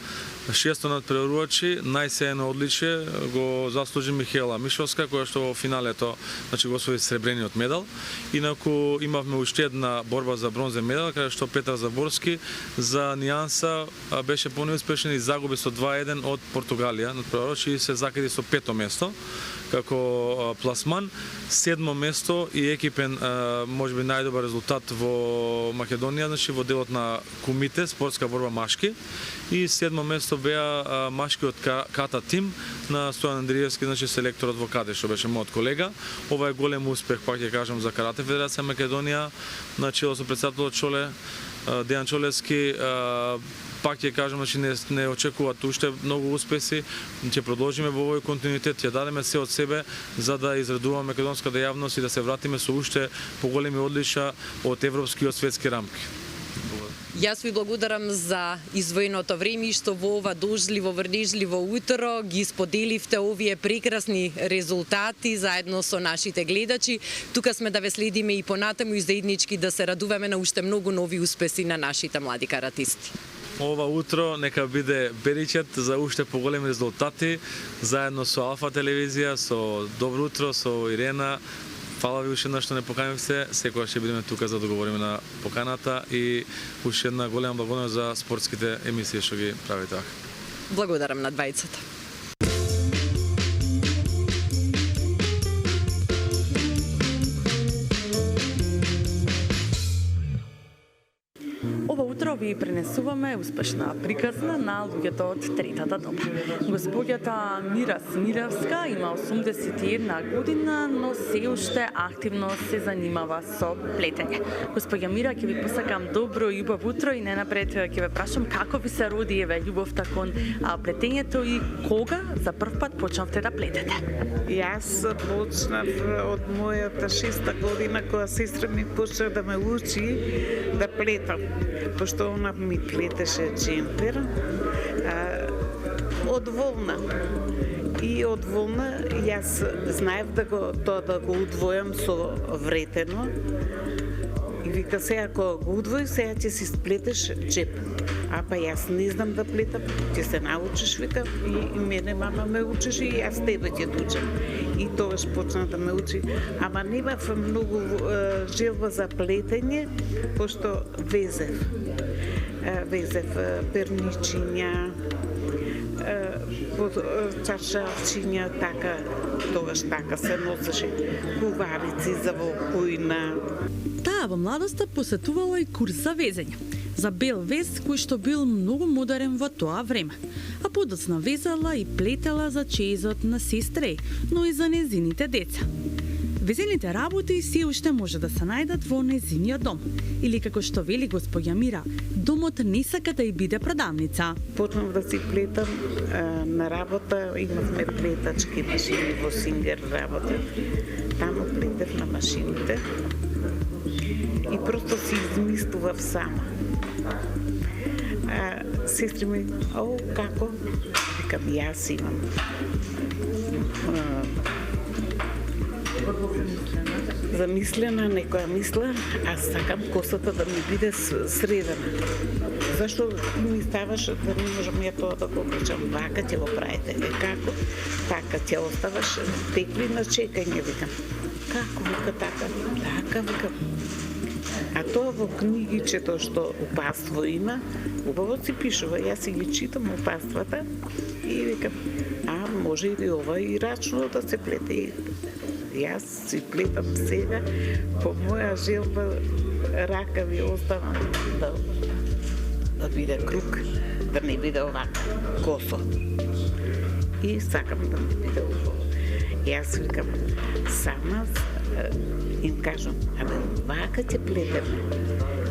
6 надпреварувачи, најсеено одличие го заслужи Михела Мишовска, која што во финалето значи го освои сребрениот медал. Инаку имавме уште една борба за бронзен медал, каде што Петар Заборски за нијанса беше понеуспешен и загуби со 2:1 од Португалија надпреварувач и се закади со 5-то место како пласман. 7-мо место и екипен можеби најдобар резултат во Македонија, значи во делот на кумите, спортска борба машки. И 7-мо место беа машкиот ката тим на Стојан Андриевски, значи селекторот во кате, што беше мојот колега. Ова е голем успех, пак ќе кажам, за Карате Федерација Македонија, на чело со претседателот Чоле, Дејан Чолевски. Пак ќе кажам, значи не очекуваат уште многу успеси, ќе продолжиме во овој континуитет, ќе дадеме се од себе за да изредуваме македонската јавност и да се вратиме со уште поголеми одличја од европски и од светски рамки. Јас ви благодарам за издвоеното време и што во ова дожливо, врнежливо утро ги споделивте овие прекрасни резултати заедно со нашите гледачи. Тука сме да ве следиме и понатаму и заеднички да се радуваме на уште многу нови успеси на нашите млади каратисти. Ова утро нека биде беричет за уште поголеми резултати заедно со Алфа телевизија, со Добро утро, со Ирена. Фала ви уште еднаш што не поканивте, секогаш ќе бидеме тука за да договориме на поканата и уште една голема благодарност за спортските емисии што ги правите вака. Благодарам на двајцата. и пренесуваме успешна приказна на луѓето од третата доба. Господјата Мира Смилевска има 81 година, но се уште активно се занимава со плетење. Господја Мира, ќе ви посакам добро и убаво утро и најнапред ќе ве прашам како ви се роди еве љубовта кон плетењето и кога за прв пат почнавте да плетете? Јас почнав од мојата 6-та година кога сестра ми почна да ме учи да плетам, пошто она ми плетеше джемпер од волна. И од волна јас знаев да го удвојам со вретено. И вика, сега кога го удвои, сега ќе си сплетеш джеп. А па јас не знам да плетам, ќе се научиш, вика, и мене мама ме учеше и јас тебе ќе учам. И тогаш почна да ме учи. Ама немав многу желба за плетење, пошто везев перничиња, чашавчиња, така, тогаш така се носеше, куварици за волкујна. Таа во младоста посетувала и курс за везење, за бел вез кој што бил многу модерен во тоа време, а подоцна везала и плетела за чеизот на сестре, но и за незините деца. Везените работи се уште може да се најдат во незиниот дом, или како што вели господја Мира, домот не сака да и биде продавница. Почнав да си плетам на работа, имавме плетачки машини во Сингер работа. Таму плетев на машините и просто си измислував сама. Сестри ми, како? Викам, јас имам замислена некоја мисла, аз сакам косата да ми биде средена. Зашто ми ставаш да не можам ја тоа да го обричам? Вака ќе го правите. Како? Така ќе оставаш текли на чекање, викам. Како, вика, така? Така, викам. А тоа во книгичето што упатство има, убаво си пишува. Јас си ги читам упатствата и викам, може и ова и рачно да се плете. Јас си плетам сега, по моја желба ракави оставам да биде круг, да не биде овака, косо. И сакам да не биде убаво. Јас викам, сама им кажам, вака ќе плетеме.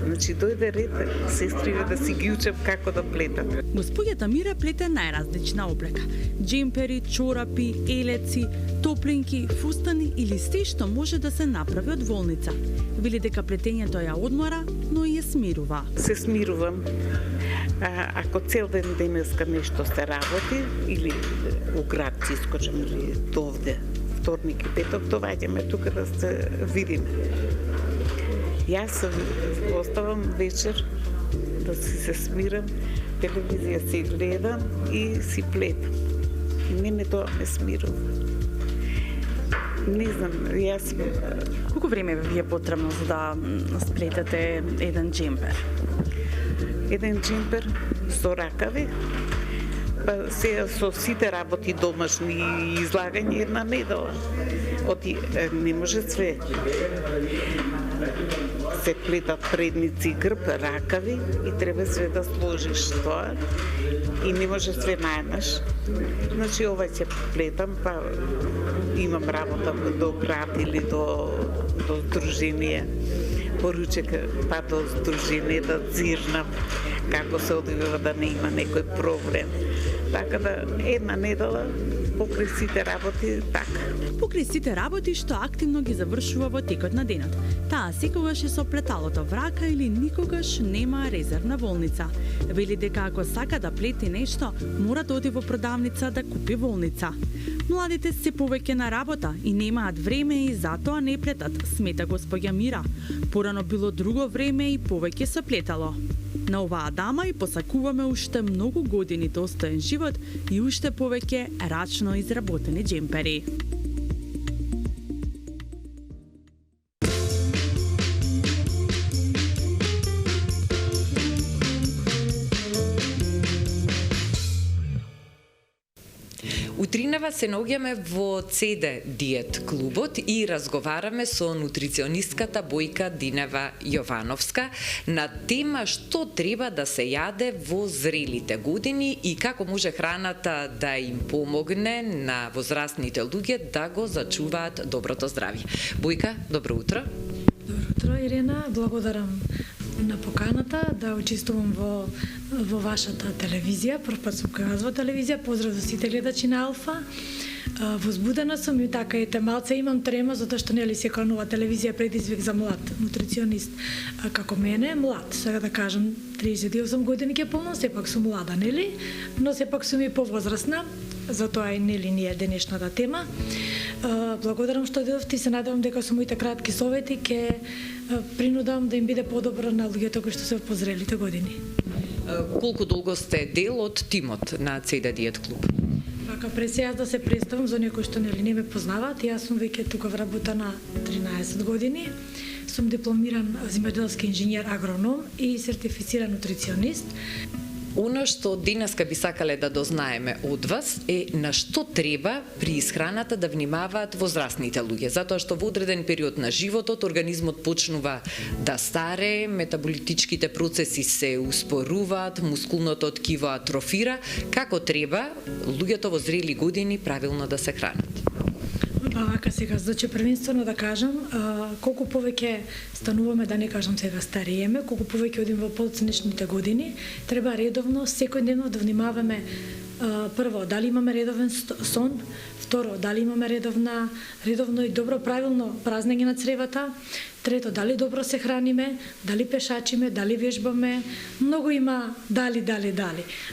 Значи, дојде ред, сестриве, да си ги учам како да плетам. Господјата Мира плете најразлична облека. Джемпери, чорапи, елеци, топлинки, фустани или се што може да се направи од волница. Вели дека плетењето ја одмора, но и ја смирува. Се смирувам. Ако цел ден денеска нешто се работи, или у град си искочам, или довде, вторник и петок, доаѓаме тука да се видиме. Јас оставам вечер да се смирам, телевизија си гледам и си плетам. И мене тоа ме смирува. Не знам, јас... Колку време ви е потребно за да сплетете еден джемпер? Еден джемпер со ракави, па се со сите работи домашни и излагање една недела. Не може све. Се плетат предници, грб, ракави и треба све да сложиш тоа и не може све најнаш. Значи ова ќе плетам, па имам работа до град или до здружение. Поручек, па до здружение да зирнам како се одвива да не има некој проблем. Така да една недела покрај сите работи така. Покрај сите работи што активно ги завршува во текот на денот. Таа секогаш е со плеталото в рака или никогаш нема резервна волница. Вели дека ако сака да плети нешто, мора да оди во продавница да купи волница. Младите се повеќе на работа и немаат време и затоа не плетат, смета господја Мира. Порано било друго време и повеќе се плетало. На оваа дама и посакуваме уште многу години достоен живот и уште повеќе рачно изработени джемпери. Утринава се наоѓаме во CD Диет клубот и разговараме со нутриционистката Бојка Динева Јовановска на тема што треба да се јаде во зрелите години и како може храната да им помогне на возрастните луѓе да го зачуваат доброто здравје. Бојка, добро утро. Добро утро, Ирена. Благодарам на поканата да учествувам во вашата телевизија. Прв пат сум кај вас во телевизија. Поздрав за сите гледачи на Алфа. Возбудена сум и така ете малце имам трема затоа што нели секоја нова телевизија предизвик за млад нутриционист како мене, млад, сега да кажам 38 години ќе полнам, сепак сум млада, нели? Но сепак сум и повозрасна, затоа и нели ние денешната тема. Благодарам што дојдовте и се надевам дека со моите кратки совети ќе принудам да им биде подобро на луѓето кои што се во позрелите години. Колку долго сте дел од тимот на CD Диет клуб? Вака пред сега да се представам за некои што нели не ме познаваат, јас сум веќе тука вработа на 13 години. Сум дипломиран земјоделски инженер агроном и сертифициран нутриционист. Оно што денеска би сакале да дознаеме од вас е на што треба при исхраната да внимаваат возрастните луѓе, затоа што во одреден период на животот организмот почнува да старее, метаболитичките процеси се успоруваат, мускулното ткиво атрофира, како треба луѓето во зрели години правилно да се хранат. Вака сега, значи првенствено да кажам, колку повеќе стануваме, да не кажам сега стариеме, колку повеќе одиме во подоцнешните години, треба редовно, секојдневно да внимаваме прво, дали имаме редовен сон, второ, дали имаме редовно и добро правилно празнење на цревата, трето, дали добро се храниме, дали пешачиме, дали вежбаме, многу има дали.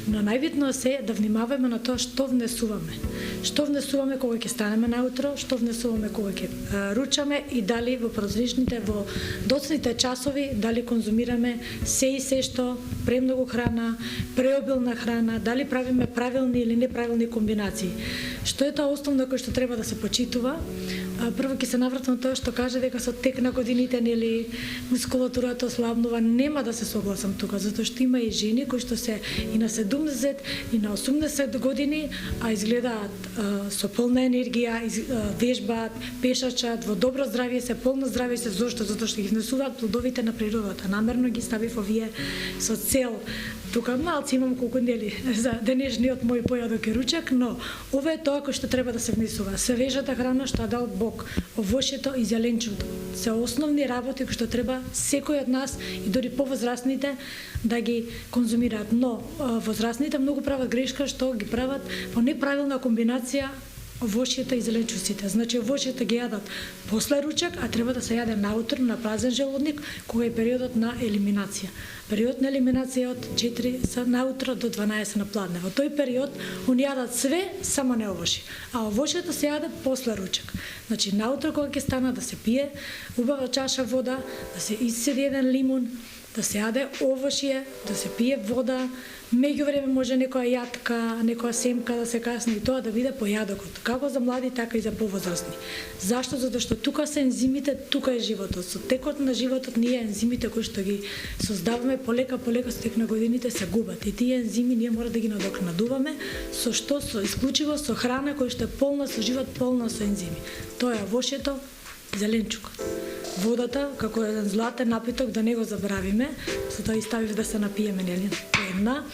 Но најбитно е да внимаваме на тоа што внесуваме. Што внесуваме кога ќе станеме наутро, што внесуваме кога ќе ручаме и дали во прозрачните, во доцните часови, дали конзумираме се што премногу храна, преобилна храна, дали правиме правилни или неправилни комбинации. Што е тоа основно кој што треба да се почитува? Прво ќе се навратам на тоа што каже дека со тек на годините нели мускулатурата ослабнува, нема да се согласам тука, затоа што има и жени кои што се и на 70 и на 80 години, а изгледаат со полна енергија, вежбаат, пешачат, во добро здравје се, полно здравје се, зошто? Затоа што ги внесуваат плодовите на природата. Намерно ги ставив овие со цел. Тука малци имам колку нели за денешниот мој појадок и ручак, но ова е тоа кој што треба да се внесува. Свежата храна што дал Бог, овошјето и зеленчуто се основни работи кои што треба секој од нас и дори повозрастните да ги конзумираат. Но возрастните многу прават грешка што ги прават во неправилна комбинација овошјето и зеленчуците. Значи овошјето ги јадат после ручак, а треба да се јаде наутро на празен желудник, кога е периодот на елиминација. Период на елиминација од 4 наутро до 12 на пладне. Во тој период они јадат све, само не овошје. А овошјето се јаде после ручак. Значи наутро кога ќе стана да се пие убава чаша вода, да се исцеди еден лимун, да се јаде овошје, да се пие вода, меѓувреме може некоја јатка, некоја семка да се касни и тоа да биде појадокот, како за млади, така и за повозрастни. Зашто? Затоа што тука се ензимите, тука е животот. Со текот на животот ние ензимите кои што ги создаваме полека со тек на годините се губат. И тие ензими ние мора да ги надокнадуваме со што? Со исклучиво со храна која што е полна со живот, полна со ензими. Тоа е овошјето, зеленчукот. Водата, како еден златен напиток, да не го забравиме, затоа и ставив да се напиеме нели една.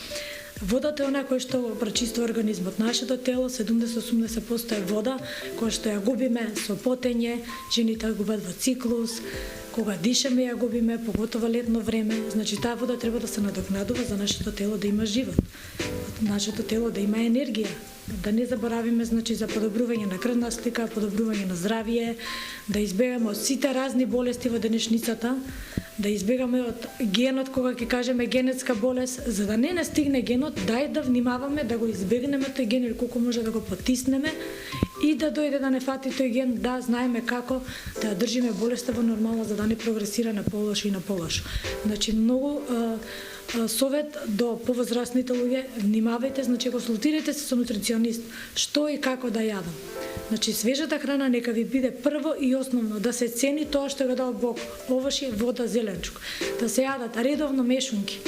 Водата е она која што прочиства организмот. Нашето тело 70-80% е вода, која што ја губиме со потење, жените ја губат во циклус, кога дишаме ја губиме, поготово летно време. Значи таа вода треба да се надокнадува за нашето тело да има живот. Нашето тело да има енергија. Да не заборавиме значи за подобрување на крвна слика, подобрување на здравје, да избегаме од сите разни болести во денешницата, да избегаме од генот, кога ќе кажеме генетска болест, за да не стигне генот, дај да внимаваме да го избегнеме тој ген или колку може да го потиснеме и да дојде да не фати тој ген, да знаеме како да ја држиме болеста во нормална за да не прогресира на полошо и на полошо. Значи многу совет до повозрастните луѓе, внимавајте, значи консултирајте се со нутриционист, што и како да јадам. Значи свежата храна нека ви биде прво и основно, да се цени тоа што го дал Бог, овошје, вода, зеленчук. Да се јадат редовно мешунки,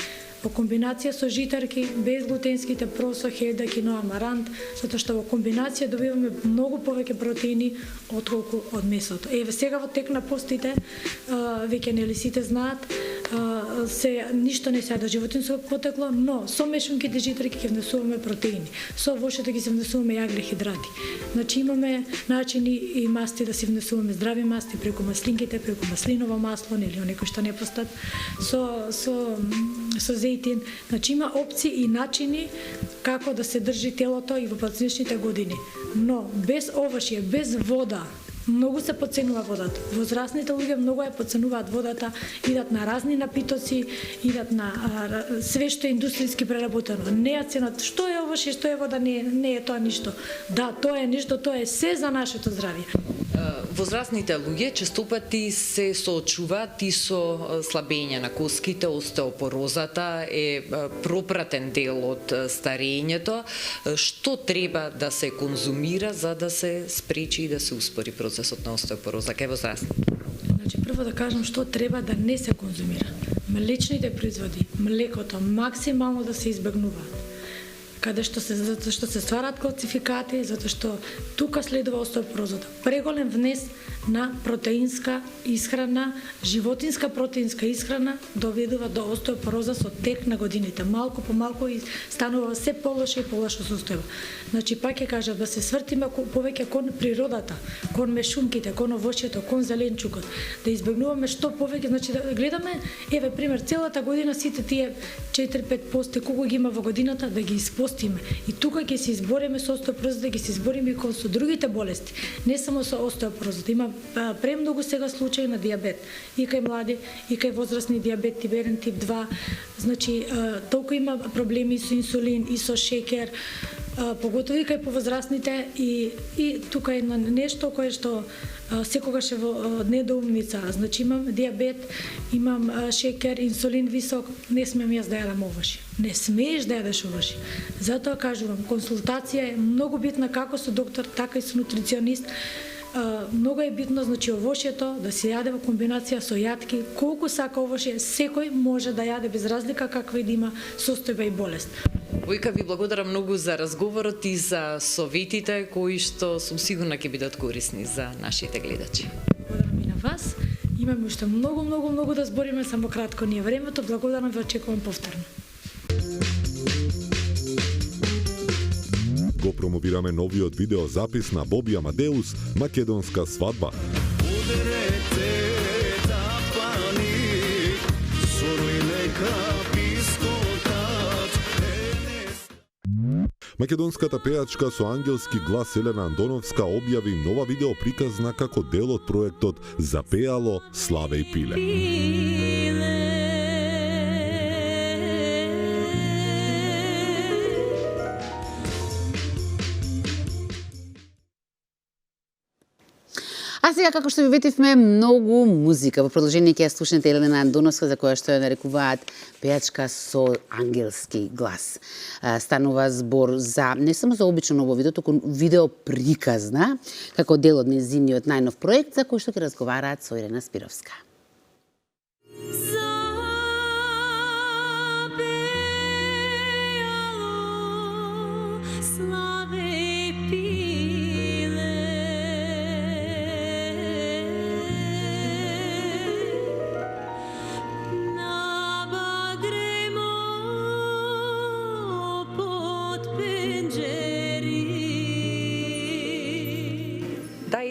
во комбинација со житарки, безглутенските просо, хеда, киноа, амарант, затоа што во комбинација добиваме многу повеќе протеини отколку од месото. Еве сега во тек на постите, веќе нели сите знаат, ништо не се јаде животинско потекло, но со мешунките житарки ќе внесуваме протеини. Со вошето ќе се внесуваме јаглехидрати. Значи имаме начини и масти да се внесуваме здрави масти преку маслинките, преку маслиново масло, нели оние што не постат со зејтин. Значи има опции и начини како да се држи телото и во пациничните години. Но без овошје, без вода, многу се подценува водата. Возрастните луѓе многу ја подценуваат водата, идат на разни напитоци, идат на све што е индустријски преработено. Не ја ценат што е овошје, што е вода, не е тоа ништо. Да, тоа е ништо, тоа е се за нашето здравје. Возрастните луѓе честопати се соочуваат и со слабење на коските, остеопорозата е пропратен дел од старењето. Што треба да се конзумира за да се спречи и да се успори процесот на остеопороза кај возрастните? Значи прво да кажам што треба да не се конзумира. Млечните производи, млекото максимално да се избегнуваат. Затоа што се стварат калцификати, затоа што тука следува остеопорозата. Преголем внес на протеинска исхрана, животинска протеинска исхрана доведува до остеопороза со тек на годините. Малку по малку станува се полоше и полошо состојба. Значи пак ќе кажам да се свртиме повеќе кон природата, кон мешунките, кон овошјето, кон зеленчукот, да избегнуваме што повеќе, значи да гледаме, еве пример, целата година сите тие 4-5 пости колку ги има во годината да ги испостиме. И тука ќе се избориме со остеопорозата, ќе се избориме и со другите болести, не само со остеопорозата. Има премногу сега случаи на дијабет и кај млади, и кај возрастни дијабет тип 1, тип 2. Значи толку има проблеми со инсулин и со шекер, поготово и кај повозрастните и тука е нешто кое што секогаш е во недоумница. Значи имам дијабет, имам шекер, инсулин висок, не смеам јас да јадам овошје. Не смееш да јадеш овошје. Затоа кажувам, консултација е многу битна како со доктор, така и со нутриционист. Многу е битно, значи овошјето да се јаде во комбинација со јатки, колку сака овошје, секој може да јаде без разлика каква и да има состојба и болест. Војка, ви благодарам многу за разговорот и за советите кои што сум сигурна ќе бидат корисни за нашите гледачи. Благодарам и на вас. Имаме уште многу да збориме, само кратко ни е времето. Благодарам, ве очекувам повторно. Го промовираме новиот видеозапис на Боби Амадеус "Македонска свадба". Македонската пејачка со ангелски глас Елена Андоновска објави нова видеоприказна како дел од проектот "Запеало, славе и пиле". А сега, како што ви ветивме, многу музика. Во продолжение ќе ја слушнете Елена Андоновска, за која што ја нарекуваат пејачка со ангелски глас. Станува збор за не само за обично ново видео, туку видео приказна, како дел од нејзиниот најнов проект, за кој што ќе разговараат со Ирена Спировска.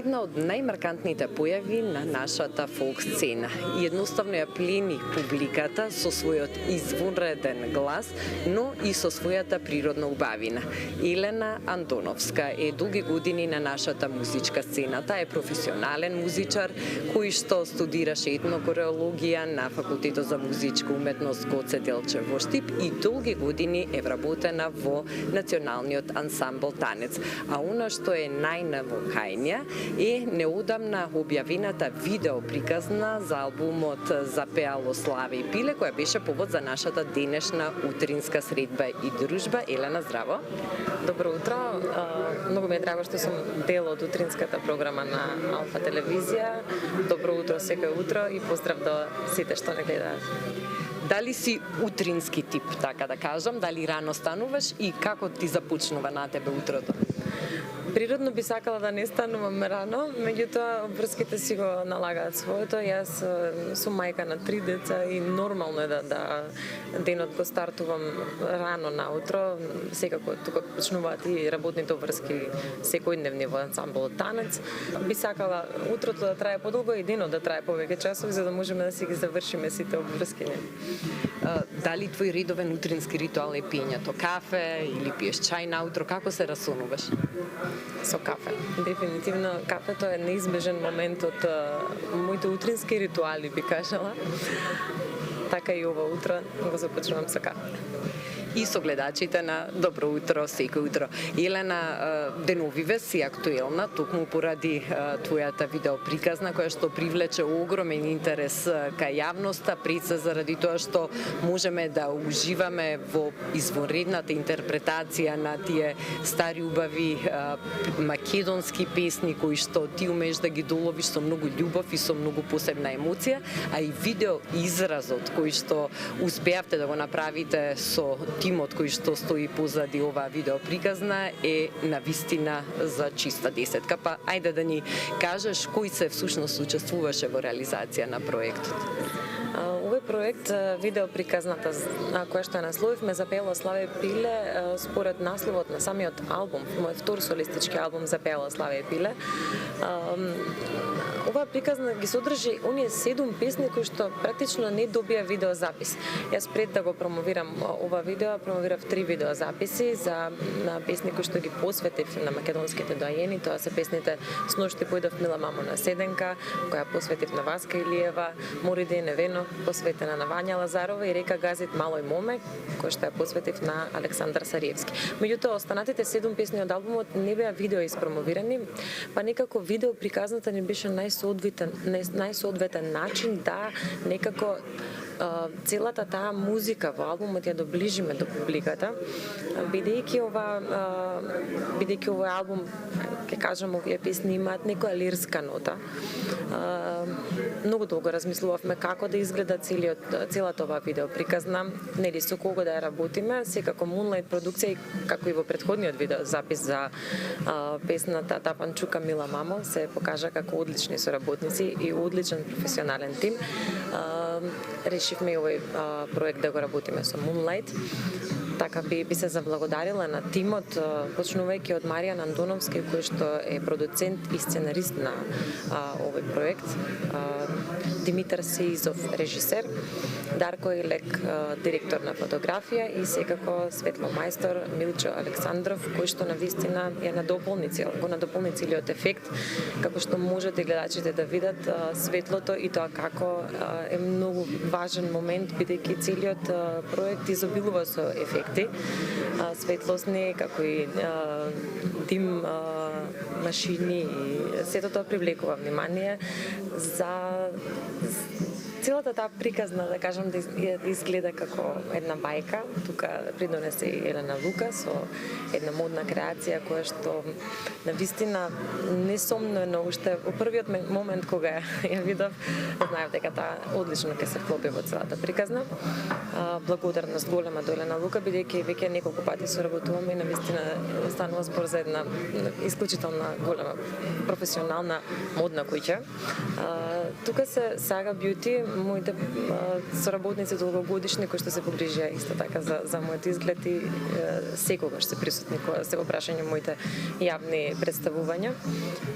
Една од најмаркантните појави на нашата фолк сцена. Едноставно ја плени публиката со својот извонреден глас, но и со својата природна убавина. Елена Андоновска е долги години на нашата музичка сцена. Таа е професионален музичар кој што студираше етнокореологија на Факултетот за музичка уметност Гоце Делчев во Штип и долги години е вработена во националниот ансамбл Танец. А она што е најново кај неа е неодамна објавената видео приказна за албумот Запеало, славе и пиле, која беше повод за нашата денешна утринска средба и дружба. Елена, здраво! Добро утро! Многу ми е драго што сум дел од утринската програма на Алфа телевизија. Добро утро секој утро и поздрав до сите што не гледаат. Дали си утрински тип, така да кажам, дали рано стануваш и како ти започнува на тебе утрото? Природно би сакала да не станувам рано, меѓутоа обврските си го налагаат своето. Јас сум мајка на 3 деца и нормално е да денот го стартувам рано наутро. Секако тука почнуваат и работните обврски секојдневни во ансамблот танец. Би сакала утрото да трае подолго и денот да трае повеќе часови за да можеме да си ги завршиме сите обврски. Дали твој редовен утрински ритуал е пиењето кафе или пиеш чај наутро, како се расонуваш? Со кафе. Дефинитивно кафето е неизбежен момент од моите утрински ритуали, би кажала. Така и ова утро го започнувам со кафе. И со гледачите на Добро утро, секој утро. Елена, деновиве си актуелна, токму поради твојата видеоприказна, која што привлече огромен интерес кај јавноста, пред се заради тоа што можеме да уживаме во изворедната интерпретација на тие стари убави македонски песни кои што ти умееш да ги доловиш со многу љубов и со многу посебна емоција, а и видео изразот кој што успеавте да го направите со тимот кој што стои позади оваа видеоприказна е навистина за чиста десетка. Па ајде да ни кажеш кој се всушност учествуваше во реализација на проектот. Овој проект, видеоприказната која што ја насловивме Запела Славе Пиле, според насловот на самиот албум, мојот втор солистички албум Запела Славе Пиле, оваа приказна ги содржи оние 7 песни кои што практично не добија видеозапис. Јас пред да го промовирам ова видео, промовирав 3 видеозаписи за песни кои што ги посветив на македонските доајени. Тоа се песните Сношти појдов мила мамо на седенка, која посветив на Васка Илиева, Мори ден невено, посветена на Вања Лазарова и Река газит Малој моме, која што ја посветив на Александар Сариевски. Меѓутоа, останатите 7 песни од албумот не беа видео испромовирани, па некако видеоприказната ни беше најсоодветен начин да некако целата таа музика во албумот ја доближиме до публиката, бидејќи овој албум, ќе кажам, овие песни имаат некоја лирска нота. Многу долго размислувавме како да изгледа целата оваа видеоприказна, нели со кого да ја работиме, секако Moonlight продукција, како и во претходниот видеозапис за песната Тапанчука Мила мамо, се покажа како одлични соработници и одличен професионален тим. Решивме овој проект да го работиме со Moonlight. Така би се заблагодарила на тимот, почнувајќи од Маријан Андоновски, кој што е продуцент и сценарист на овој проект, Димитар Сеизов, режисер, Дарко Илек, директор на фотографија и секако светло мајстор Милчо Александров, кој што навистина го надополни целиот ефект, како што можете гледачите да видат светлото и тоа како е многу важен момент, бидејќи целиот проект изобилува со ефекти, светлосни, како и дим, машини и сето тоа привлекува внимание за целата таа приказна, да кажам, да изгледа како една бајка. Тука придонесе и Елена Лука со една модна креација која што навистина несомнено уште во првиот момент кога ја видов, знаев дека таа одлично ќе се вклопи во целата приказна. Благодарност голема до Елена Лука, бидејќи веќе неколку пати соработуваме и навистина станува збор за една исклучителна голема професионална модна куќа. Тука се Сага Бјути, моите соработници долгогодишни кои што се погрижија исто така за мојот изглед и секогаш се присутни кога се во прашање моите јавни представувања.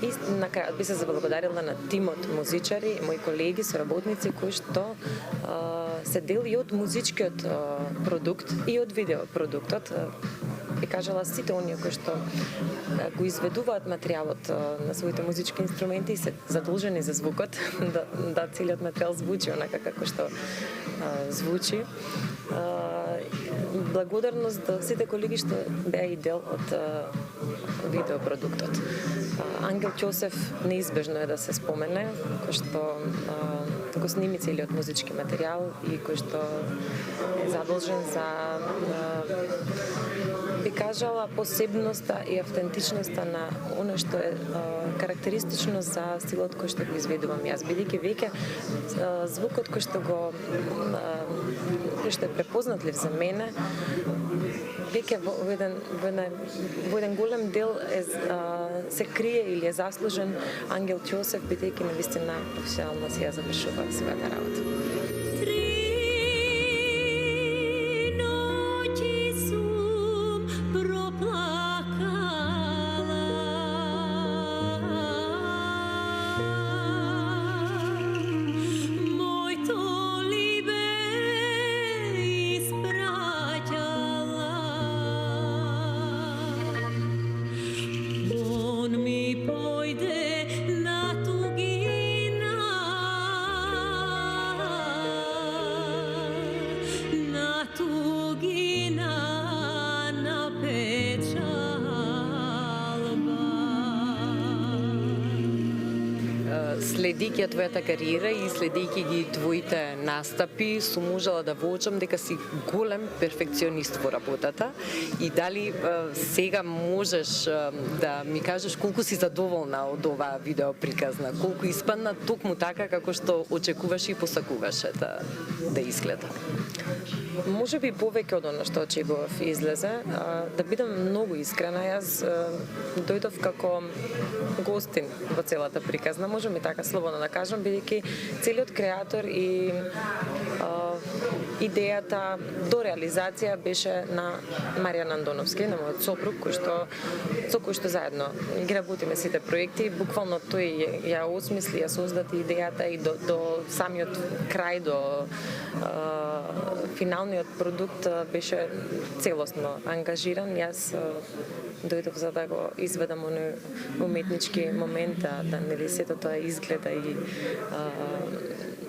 И на крајот би се заблагодарила на тимот музичари, мои колеги, соработници кои што се дел и од музичкиот продукт и од видеопродуктот. Би кажала сите оние кои што го изведуваат материјалот на своите музички инструменти и се задолжени за звукот, да целиот материјал звучи онака како што звучи. Благодарност до сите колеги што беа и дел од видеопродуктот. Ангел Ќосев неизбежно е да се спомене, кој што го сними целиот музички материјал и кој што е задолжен за би кажала посебноста и автентичноста на оно што е карактеристично за стилот кој што го изведувам јас, бидејќи веќе звукот кој што е препознатлив за мене, веќе во еден голем дел се крие или е заслужен Ангел Ќосев, бидејќи навистина професионално си ја завршува својата работа. Следејќи твојата кариера и следејќи ги твоите настапи, сум можела да воочам дека си голем перфекционист во работата и дали сега можеш да ми кажеш колку си задоволна од оваа видео приказна, колку испадна токму така како што очекуваш и посакуваше да изгледа? Може би повеќе од оно што очекував излезе. Да бидам многу искрена, јас дојдов како гостин во целата приказна, можем и така слободно да кажам, бидејќи целиот креатор и идејата до реализација беше на Маријан Андоновски, на мојот сопруг, со кој што заедно ги работиме сите проекти. Буквално тој ја осмисли, ја создаде идејата и до самиот крај, до финалниот продукт беше целосно ангажиран. Јас дојдов за да го изведам оној уметнички момент, да нели сето тоа изгледа и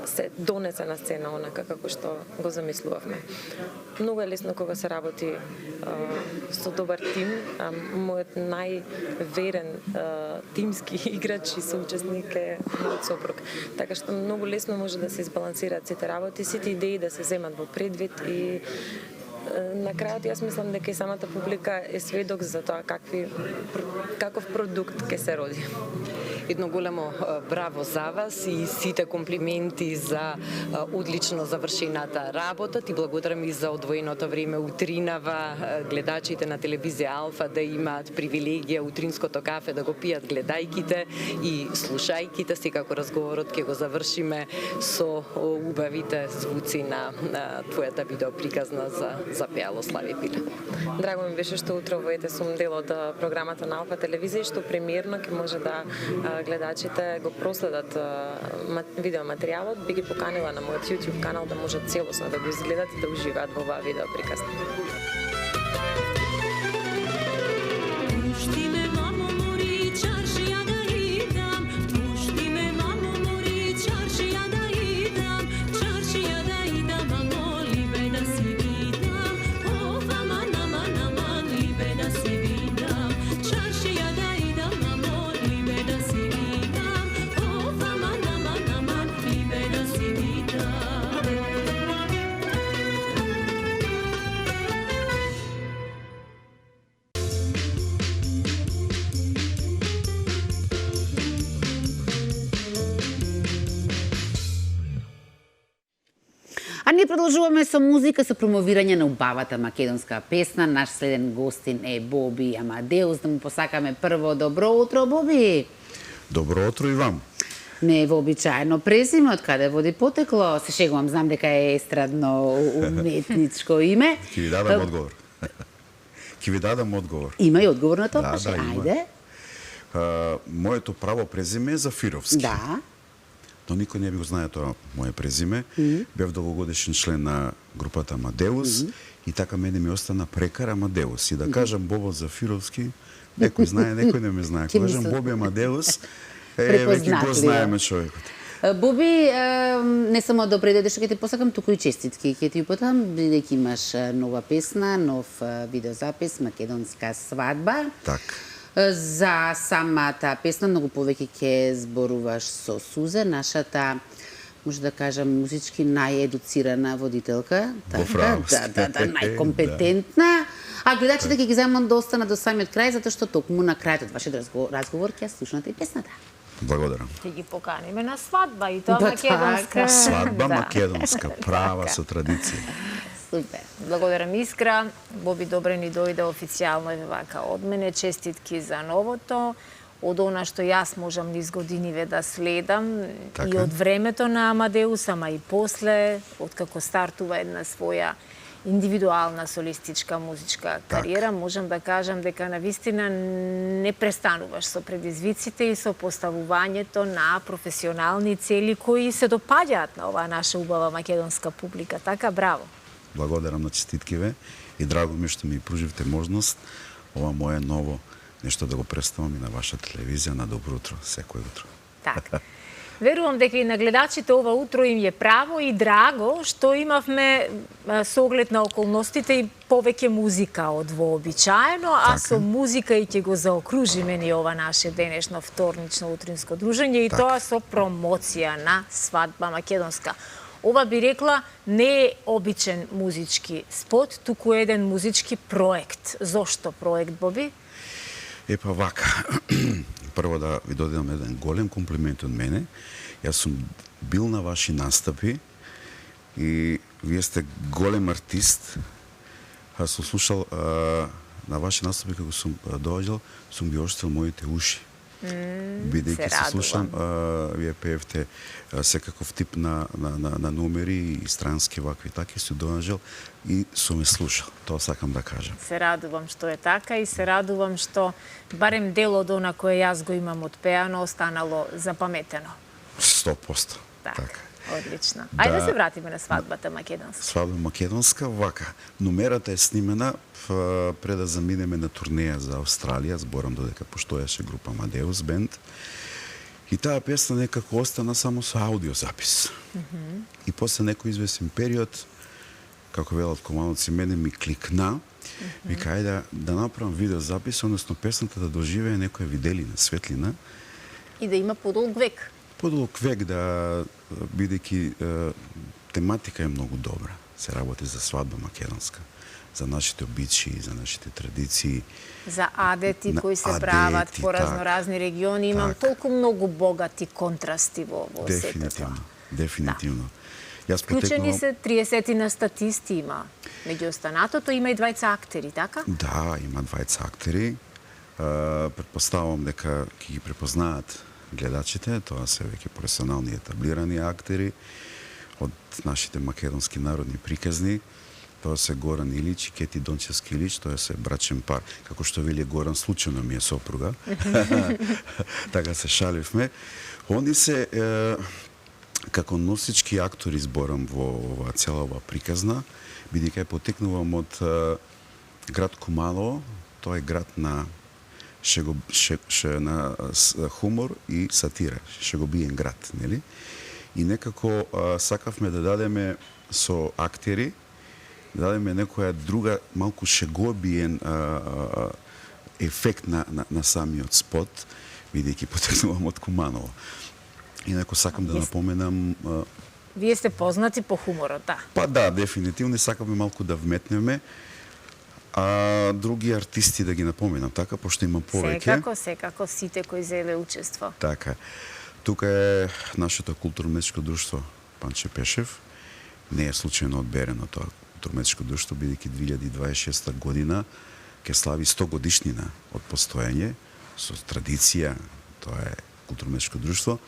се донесе на сцена онака како што го замислувавме. Многу е лесно кога се работи со добар тим. Мојот најверен тимски играч и соучесник е мојот сопруг. Така што многу лесно може да се избалансираат сите работи, сите идеи да се земат во предвид и на крајот јас мислам дека и самата публика е сведок за тоа каков продукт ќе се роди. Едно големо браво за вас и сите комплименти за одлично завршената работа. Ти благодарам и за одвоеното време утринава, гледачите на телевизија Алфа да имаат привилегија утринското кафе да го пијат гледајките и слушајките. Секако разговорот ќе го завршиме со убавите звуци на твојата видеоприказна за пеало Слави Пиле. Драго ми беше што утро во сум дел од програмата на Алфа телевизија, што премиерно ќе може да гледачите го проследат видеоматеријалот. Би ги поканила на мојот YouTube канал да можат целосно да го изгледат и да уживаат во оваа видеоприказна. А ние продолжуваме со музика, со промовирање на убавата македонска песна. Наш следен гостин е Боби Амадеус. Да му посакаме прво добро утро, Боби. Добро утро и вам. Не е вообичаено презиме, од каде води потекло? Се шегувам, знам дека е естрадно уметничко име. Ќе ви дадам одговор. Ќе ви дадам одговор. Има и одговор на тоа? Да, ајде. Моето право презиме е Зафировски. Да. Но никој не би го знае тоа моје презиме. Бев долгогодишен член на групата Амадеус и така мене ми остана прекар Амадеус. И да кажам Бобо Зафировски, некој знае, некој не ме знае. Кога кажам Боби Амадеус, веќе го знаеме човекот. Боби, не само добре дојдеш, ќе ти посакам, туку и честитки. Ќе ти упатам, бидејќи имаш нова песна, нов видеозапис, Македонска свадба. Так. За самата песна многу повеќе ќе зборуваш со Сузе, нашата, може да кажам, музички наједуцирана водителка. Во правост. Да, најкомпетентна. А гледачите ќе ги земам да остана до самиот крај, затоа што токму на крајот од вашиот разговор ќе слушнате и песната. Благодарам. Ќе ги поканиме на свадба и тоа Да, македонска. Свадба Да. македонска, права со традиција. Супер. Благодарам Искра. Боби добре ни дојде официјално и вака од мене. Честитки за новото. Од она што јас можам низ годиниве да следам и од времето на Амадеус, ама и после, откако стартува една своја индивидуална солистичка музичка кариера, можам да кажам дека навистина не престануваш со предизвиците и со поставувањето на професионални цели кои се допаѓаат на оваа наша убава македонска публика. Така, браво! Благодарам на честиткиве и драго ми што ми пруживте можност ова мое ново нешто да го представам и на ваша телевизија на Добро утро, секој утро. Така. Верувам дека и на гледачите ова утро им е право и драго што имавме со оглед на околностите и повеќе музика од вообичаено, а со музика и ќе го заокружиме ни ова наше денешно вторнично утринско дружење и тоа со промоција на свадба македонска. Ова би рекла не е обичен музички спот, туку еден музички проект. Зошто проект, Боби? Епа вака, прво да ви додадам еден голем комплимент од мене. Јас сум бил на ваши настапи и вие сте голем артист. Аз сум слушал на ваши настапи како сум доаѓал, сум ги оштил моите уши. Бидејќи се слушам, вие пеевте секаков тип на номери и странски вакви таки, се доаѓал и сум ме слушал. Тоа сакам да кажам. Се радувам што е така и се радувам што барем дел од она кое јас го имам одпеано останало запаметено. 100%. Така. Одлично. Да. Ајде да се вратиме на свадбата македонска. Свадба македонска, вака. Номерата е снимена пред да заминеме на турнеја за Австралија, зборам додека постоеше група Amadeus Band. И таа песна некако остана само со аудиозапис. И после некој извесен период, како велат комановци, мене ми кликна, ми кај да направам видеозапис, односно песната да доживее некоја виделина, светлина. И да има подолг век. Подолг век, да, бидејќи тематика е многу добра. Се работи за свадба македонска, за нашите обичаи, за нашите традиции. За адети кои се прават по разноразни региони. Имам толку многу богати контрасти во сето тоа. Дефинитивно. Јас Вклучени се 30 на статисти има. Меѓу останатото има и двајца актери, така? Да, има двајца актери. Предпоставам дека ќе ги препознаат гледачите, тоа се веќе професионални етаблирани актери од нашите македонски народни приказни. Тоа се Горан Илич и Кети Дончевски Илич, тоа се брачен пар. Како што вели Горан, случајно ми е сопруга. Така се шаливме. Они се како носички актори зборам во цела оваа приказна, бидејќи потекнувам од град Куманово, тоа е град на на хумор и сатира, шегобиен град, нели? И некако сакавме да дадеме со актери, да дадеме некоја друга малку шегобиен ефект на самиот спот, бидејќи потекнувам од Куманово. Инаку сакам да напоменам... Вие сте познати по хуморот, да? Па да, дефинитивно сакаме малку да вметнеме, а други артисти да ги напоменам, така, пошто има повеќе. Секако, сите кои зеле учество. Така. Тука е нашето културно-уметничко друштво Панче Пешев. Не е случајно одберено тоа културно-уметничко друштво, бидејќи 2026 година ќе слави 100 годишнина од постоење, со традиција, тоа е културно-уметничко друштво,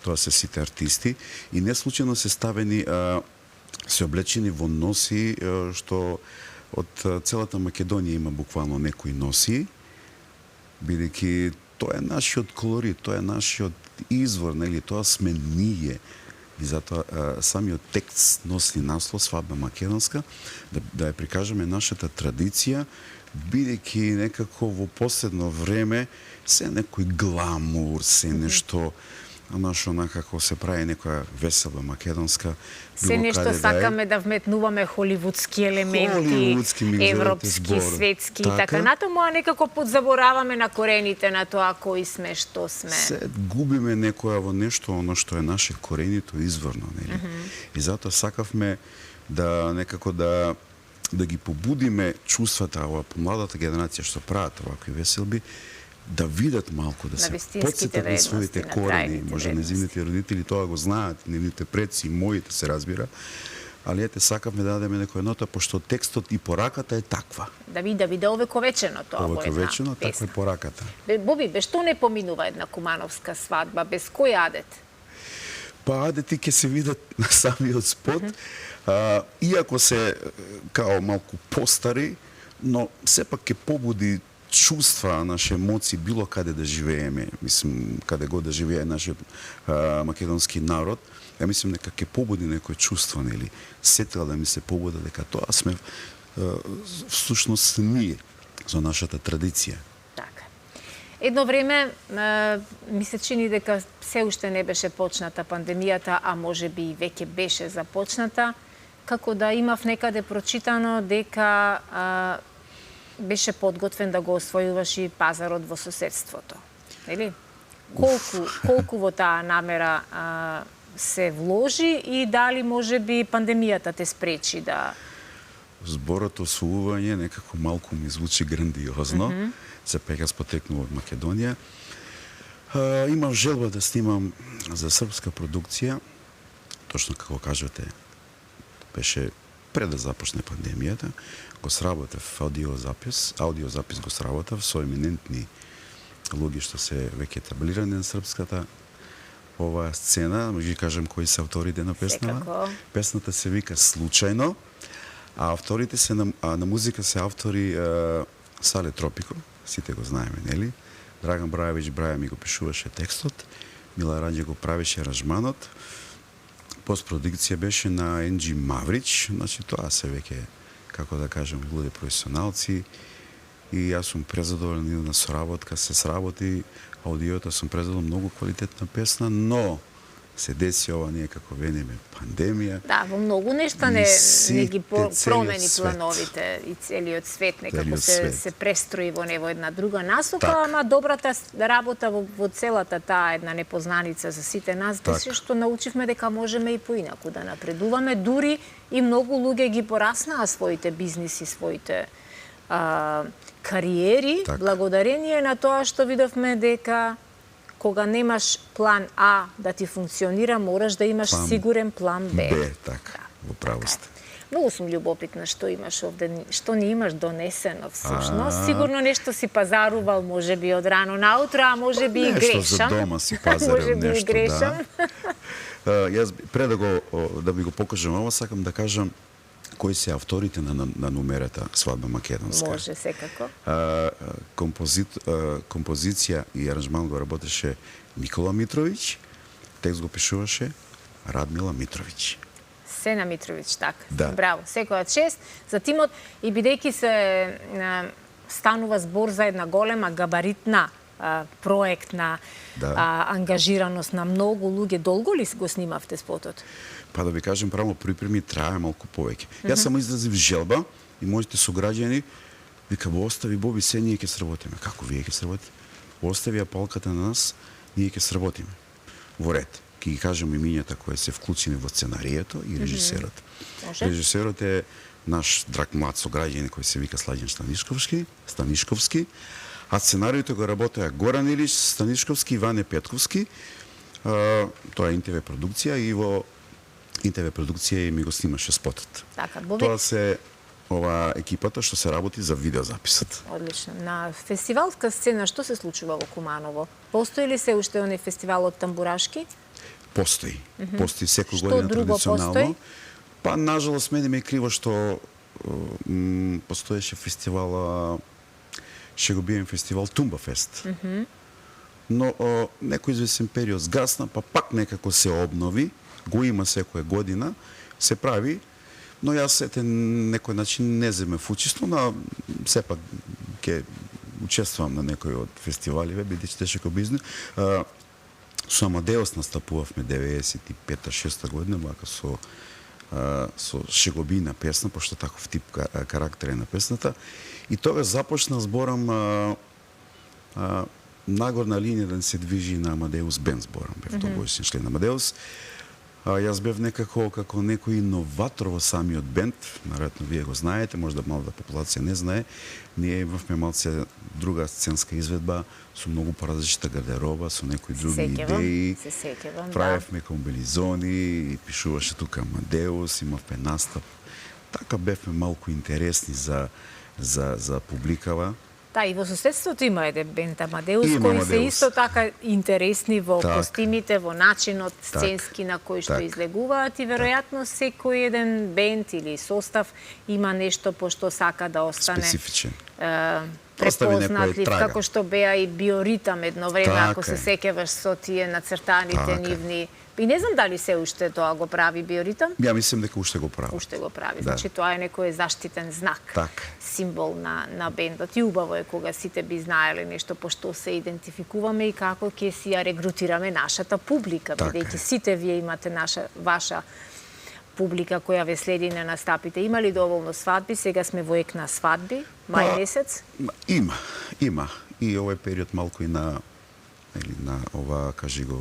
тоа се сите артисти и не случајно се ставени, се облечени во носи што од целата Македонија има буквално некои носи, бидејќи тоа е нашиот колорит, тоа е нашиот извор, нели, тоа сме ние. И затоа самиот текст носи наслов Свадба македонска, да ја прикажеме нашата традиција, бидејќи некако во последно време се некој гламур, се нешто нашо како се прави некоја весела македонска. Се нешто сакаме да вметнуваме холивудски елементи, европски, светски и така натаму, а некако подзабораваме на корените на тоа кои сме, што сме. Се губиме некоја во нешто оно што е наше коренито изворно, нели? И затоа сакавме да некако да да ги побудиме чувствата ова помладата генерација што прават овакви веселби, да видат малку, да се потсетат на своите корени, може незините родители тоа го знаат, нивните предци, моите се разбира, али ете сакавме да дадеме некоја нота, пошто текстот и пораката е таква. Да биде овековечено тоа во една Овековечено, таква е песна. пораката. Боби, без што не поминува една кумановска свадба, без кој адет? Па адети ќе се видат на самиот спот, иако се као малку постари, но сепак ќе побуди чувства, наши емоции, било каде да живееме, мислам, каде го да живее нашиот македонски народ, ја мислам дека ќе побуди некој чувство, нели? Сетила да ми се побуда дека тоа сме всушност ние за нашата традиција. Така. Едно време ми се чини дека се уште не беше почната пандемијата, а може би веќе беше започната, како да имав некаде прочитано дека беше подготвен да го освојуваш и пазарот во соседството. Нели? Колку во таа намера се вложи и дали може би пандемијата те спречи да... Зборот освојување некако малку ми звучи грандиозно. Сепак јас потекнувам од Македонија. Имав желба да снимам за српска продукција, точно како кажете, беше пред да започне пандемијата, го сработев аудиозапис го сработев со еминентни луѓе што се веќе етаблирани на српската оваа сцена, може да кажем кои се авторите на песнава. Секако. Песната се вика Случајно, а авторите се на музика се автори Сале Тропико, сите го знаеме, нели? Драган Брајовиќ Браја ми го пишуваше текстот, Мила Раѓе го правеше аранжманот, постпродукција беше на Енджи Маврич, значи тоа се веќе, како да кажем, луѓе професионалци, и јас сум презадоволен на соработка, се сработи, аудиото сум презадоволен, многу квалитетна песна, но се деси ова ние како венеме пандемија. Да, во многу нешта не ги промени плановите и целиот свет, некако се престрои во една друга насока, ама добрата работа во целата таа една непознаница за сите нас беше што научивме дека можеме и поинаку да напредуваме, дури и многу луѓе ги пораснаа своите бизниси, своите кариери, благодарение на тоа што видовме дека кога немаш план А да ти функционира, мораш да имаш сигурен план Б. Така, во право сте. Многу сум љубопитна што имаш овде, што не имаш донесено всушност. Сигурно нешто си пазарувал, може би од рано наутро, а може би и грешам. Нешто за дома си пазарам, нешто, да. Јас пред да ви го покажам ова, сакам да кажам кои се авторите на номерата Свадба македонска. Може, секако. Композиција и аранжман го работеше Никола Митровиќ, текст го пишуваше Радмила Митровиќ. Сена Митровиќ, така. Да. Браво. Секоја чест за тимот и бидејќи се станува збор за една голема габаритна проектна ангажираност на многу луѓе, долго ли го снимавте спотот? Па да ви кажем, правилно припреми трае малку повеќе. Јас само изразив желба и моите сограѓани вика во остави Боби, се ние ќе сработиме. Како вие ќе сработите? Во остави ја палката на нас, ние ќе сработиме. Во ред. Ќе ги кажем имињата кои се вклучени во сценарието и режисерот. Режисерот е наш драг млад сограѓани кој се вика Сладјан Станишковски, а сценариото го работеа Горан Илич Станишковски и Ване Петковски. Тоа е НТВ продукција и во НТВ продукција и ми го снимаше спотот. Така, Боби. Тоа се ова екипата што се работи за видеозаписот. Одлично. На фестивалска сцена што се случува во Куманово? Постои ли се уште оној фестивалот Тамбурашки? Постои. Постои секој година традиционално. Постои? Па, нажалост, мене ме е криво што постоеше фестивал, шегобиен фестивал Тумба Фест. Но некој извесен период сгасна, па пак некако се обнови, го има секоја година, се прави, но јас некој начин не земев учество, но сепак ќе учествувам на некој од фестиваливе, бидејќи тешко бизнес. Со Амадеус настапувавме 95-6 година, вака со шегобина песна, пошто таков тип карактер е на песната. И тогаш започна зборам нагорна линија да се движи на Амадеус Бен зборам. Бев тогаш член на Амадеус. Јас бев некако како некој иноватор во самиот бенд, наредно вие го знаете, можда малата популација не знае. Ние имавме малце друга сценска изведба со многу поразличита гардероба, со некои други идеи. Се сеќавам, правевме комбинизони, пишуваше тука Амадеус, имавме настап. Така бевме малку интересни за публикава. Да, и во соседството има еден бенд Амадеус, кои се исто така интересни во костимите, во начинот сценски на кој што излегуваат и веројатно секој еден бенд или состав има нешто по што сака да остане специфичен. Препознатлив, како што беа и Биоритам едно време, ако се сеќаваш со тие нацртаните нивни. И не знам дали се уште тоа го прави Биоритам. Ја мислам дека уште го прави. Уште го прави. Значи тоа е некој заштитен знак, символ на бендот. И убаво е кога сите би знаеле нешто по што се идентификуваме и како ќе си ја регрутираме нашата публика, бидејќи сите вие имате ваша публика која ве следи на настапите. Има ли доволно свадби? Сега сме во ек на свадби, мај месец. Има. И овој период малку и на ова, кажи го,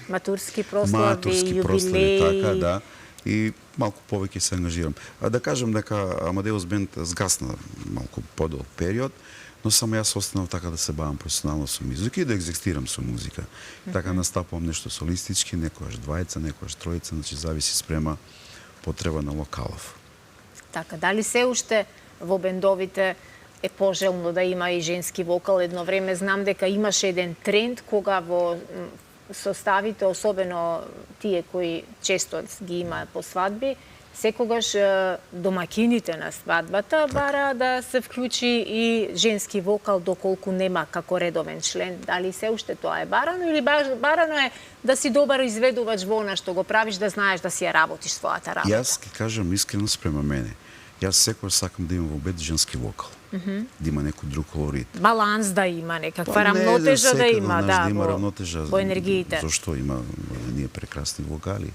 матурски прослави, јубилеи, така, да. И малку повеќе се ангажирам. Да кажам дека Амадеус бенд згасна малку подолг период, но само јас останав така да се бавам професионално со музика и да екзистирам со музика. Така настапувам нешто солистички, некојаш двајца, некојаш тројца, значи зависи спрема потреба на локалов. Така, дали се уште во бендовите е пожелно да има и женски вокал? Едно време знам дека имаше еден тренд кога во составите, особено тие кои често ги има по свадби, секогаш домакините на свадбата бара да се вклучи и женски вокал доколку нема како редовен член. Дали се уште тоа е барано или барано е да си добар изведувач во она што го правиш, да знаеш да си ја работиш својата работа? Јас ќе кажам искрено спрема мене. Јас секогаш сакам да имам во бед женски вокал. Да има некој друг колорит. Баланс да има, некаква рамнотежа да има, да има рамнотежа во енергиите. Зошто има ние прекрасни вокали.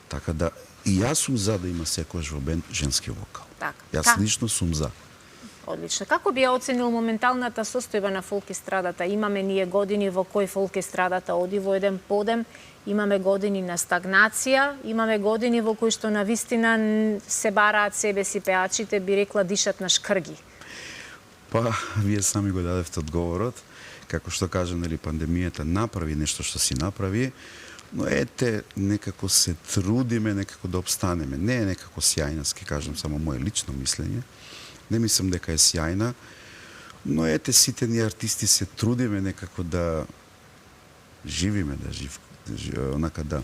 Така да и јас сум за да има секогаш во бенд женски вокал. Јас лично сум за. Одлично. Како би ја оценил моменталната состојба на фолк естрадата? Имаме ние години во кои фолк естрадата оди во еден подем, имаме години на стагнација, имаме години во кои што на вистина се бараат себе си пеачите, би рекла дишат на шкрги. Па, вие сами го дадевте одговорот. Како што кажа, нели, пандемијата направи нешто што си направи, но ете, некако се трудиме, некако да обстанеме. Не е некако сјајна, ски кажам, само моје лично мислење. Не мислам дека е сјајна, но ете, сите ние артисти се трудиме некако да живиме, онака да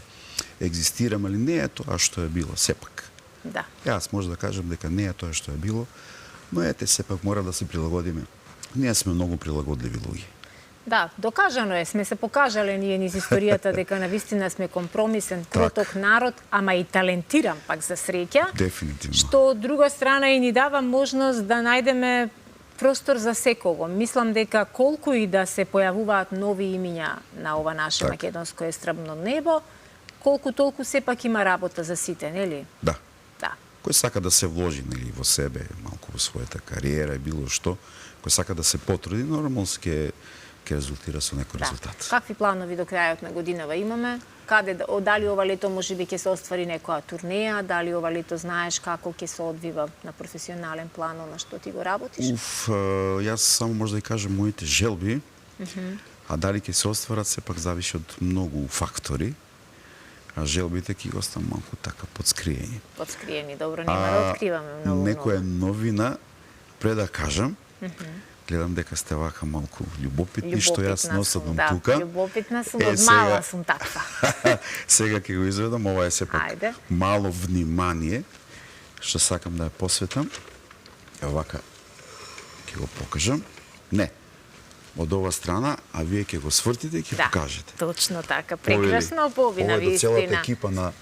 екзистираме, али не е тоа што е било, сепак. Да. Јас може да кажам дека не е тоа што е било, но ете, сепак мора да се прилагодиме. Ние сме многу прилагодливи луѓе. Да, докажано е, сме се покажале ние низ историјата дека навистина сме компромисен, кроток народ, ама и талентиран пак за среќа. Дефинитивно. Што од друга страна и ни дава можност да најдеме простор за секого. Мислам дека колку и да се појавуваат нови имиња на ова наше македонско естрадно небо, колку толку сепак има работа за сите, нели? Да. Кој сака да се вложи, нели, во себе, малку во својата кариера и било што, кој сака да се потруди, нормално ќе резултира со некој резултат. Какви планови до крајот на годинава имаме? Дали ова лето можеби ќе се оствари некоја турнеја, дали ова лето знаеш како ќе се одвива на професионален план на што ти го работиш? Јас само може да кажам моите желби, а дали ќе се остварат сепак зависи од многу фактори. А желбите ќе го оставам малку така подскриени. Подскриени, добро, нема да откриваме многу. Некоја новина, пред да кажам, гледам дека сте вака малку љубопитни, што јас носам тука. Да, љубопитна сум, од мала сум таква. Сега ќе го изведам, ова е сепак мало внимание, што сакам да ја посветам. Ево вака, ќе го покажам. Не, од ова страна, а вие ќе го свртите и ќе покажете. Точно така, прекрасно обовина вистина. Ова е до целата екипа на...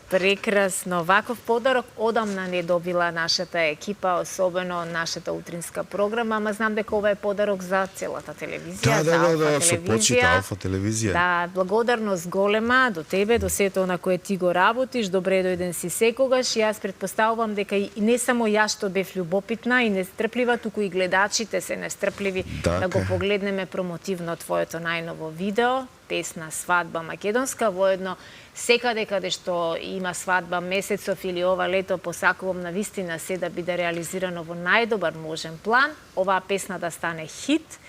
Прекрасно. Ваков подарок одамна не добила нашата екипа, особено нашата утринска програма, ама знам дека ова е подарок за целата телевизија, за Алфа со почит Алфа телевизија. Да, благодарност голема до тебе, до сето на кое ти го работиш, добре дојден си секогаш. Јас претпоставувам дека и не само јас што бев љубопитна и нестрплива, туку и гледачите се нестрпливи да го погледнеме промотивно твоето најново видео. песна свадба македонска, воедно секаде каде што има свадба месецов или ова лето, посакувам на вистина се да биде реализирано во најдобар можен план, оваа песна да стане хит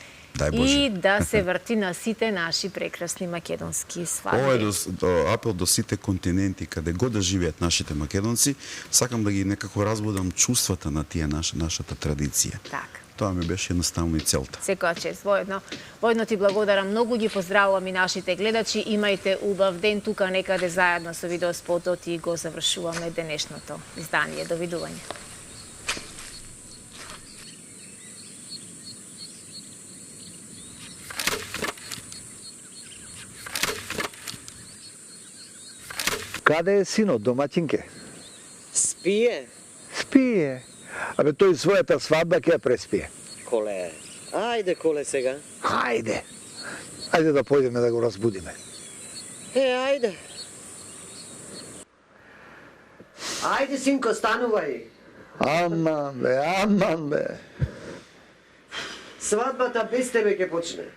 и да се врти на сите наши прекрасни македонски свадби. Ова е апел до сите континенти каде го да живеат нашите македонци. Сакам да ги некако разбудам чувствата на тие нашата традиција. Така. Тоа ми беше едноставно и целта. Секоја чест, воедно ти благодарам многу, ги поздравувам и нашите гледачи. Имајте убав ден тука некаде заедно со видеоспотот и го завршуваме денешното издание. Довидување. Каде е синот, домаќинке? Спие. Спие. Абе, тој својата свадба ќе ја преспие. Коле. Ајде, Коле, сега. Ајде. Ајде да појдеме да го разбудиме. Ајде. Ајде, синко, станувај. Аман бе. Свадбата без тебе ќе почне.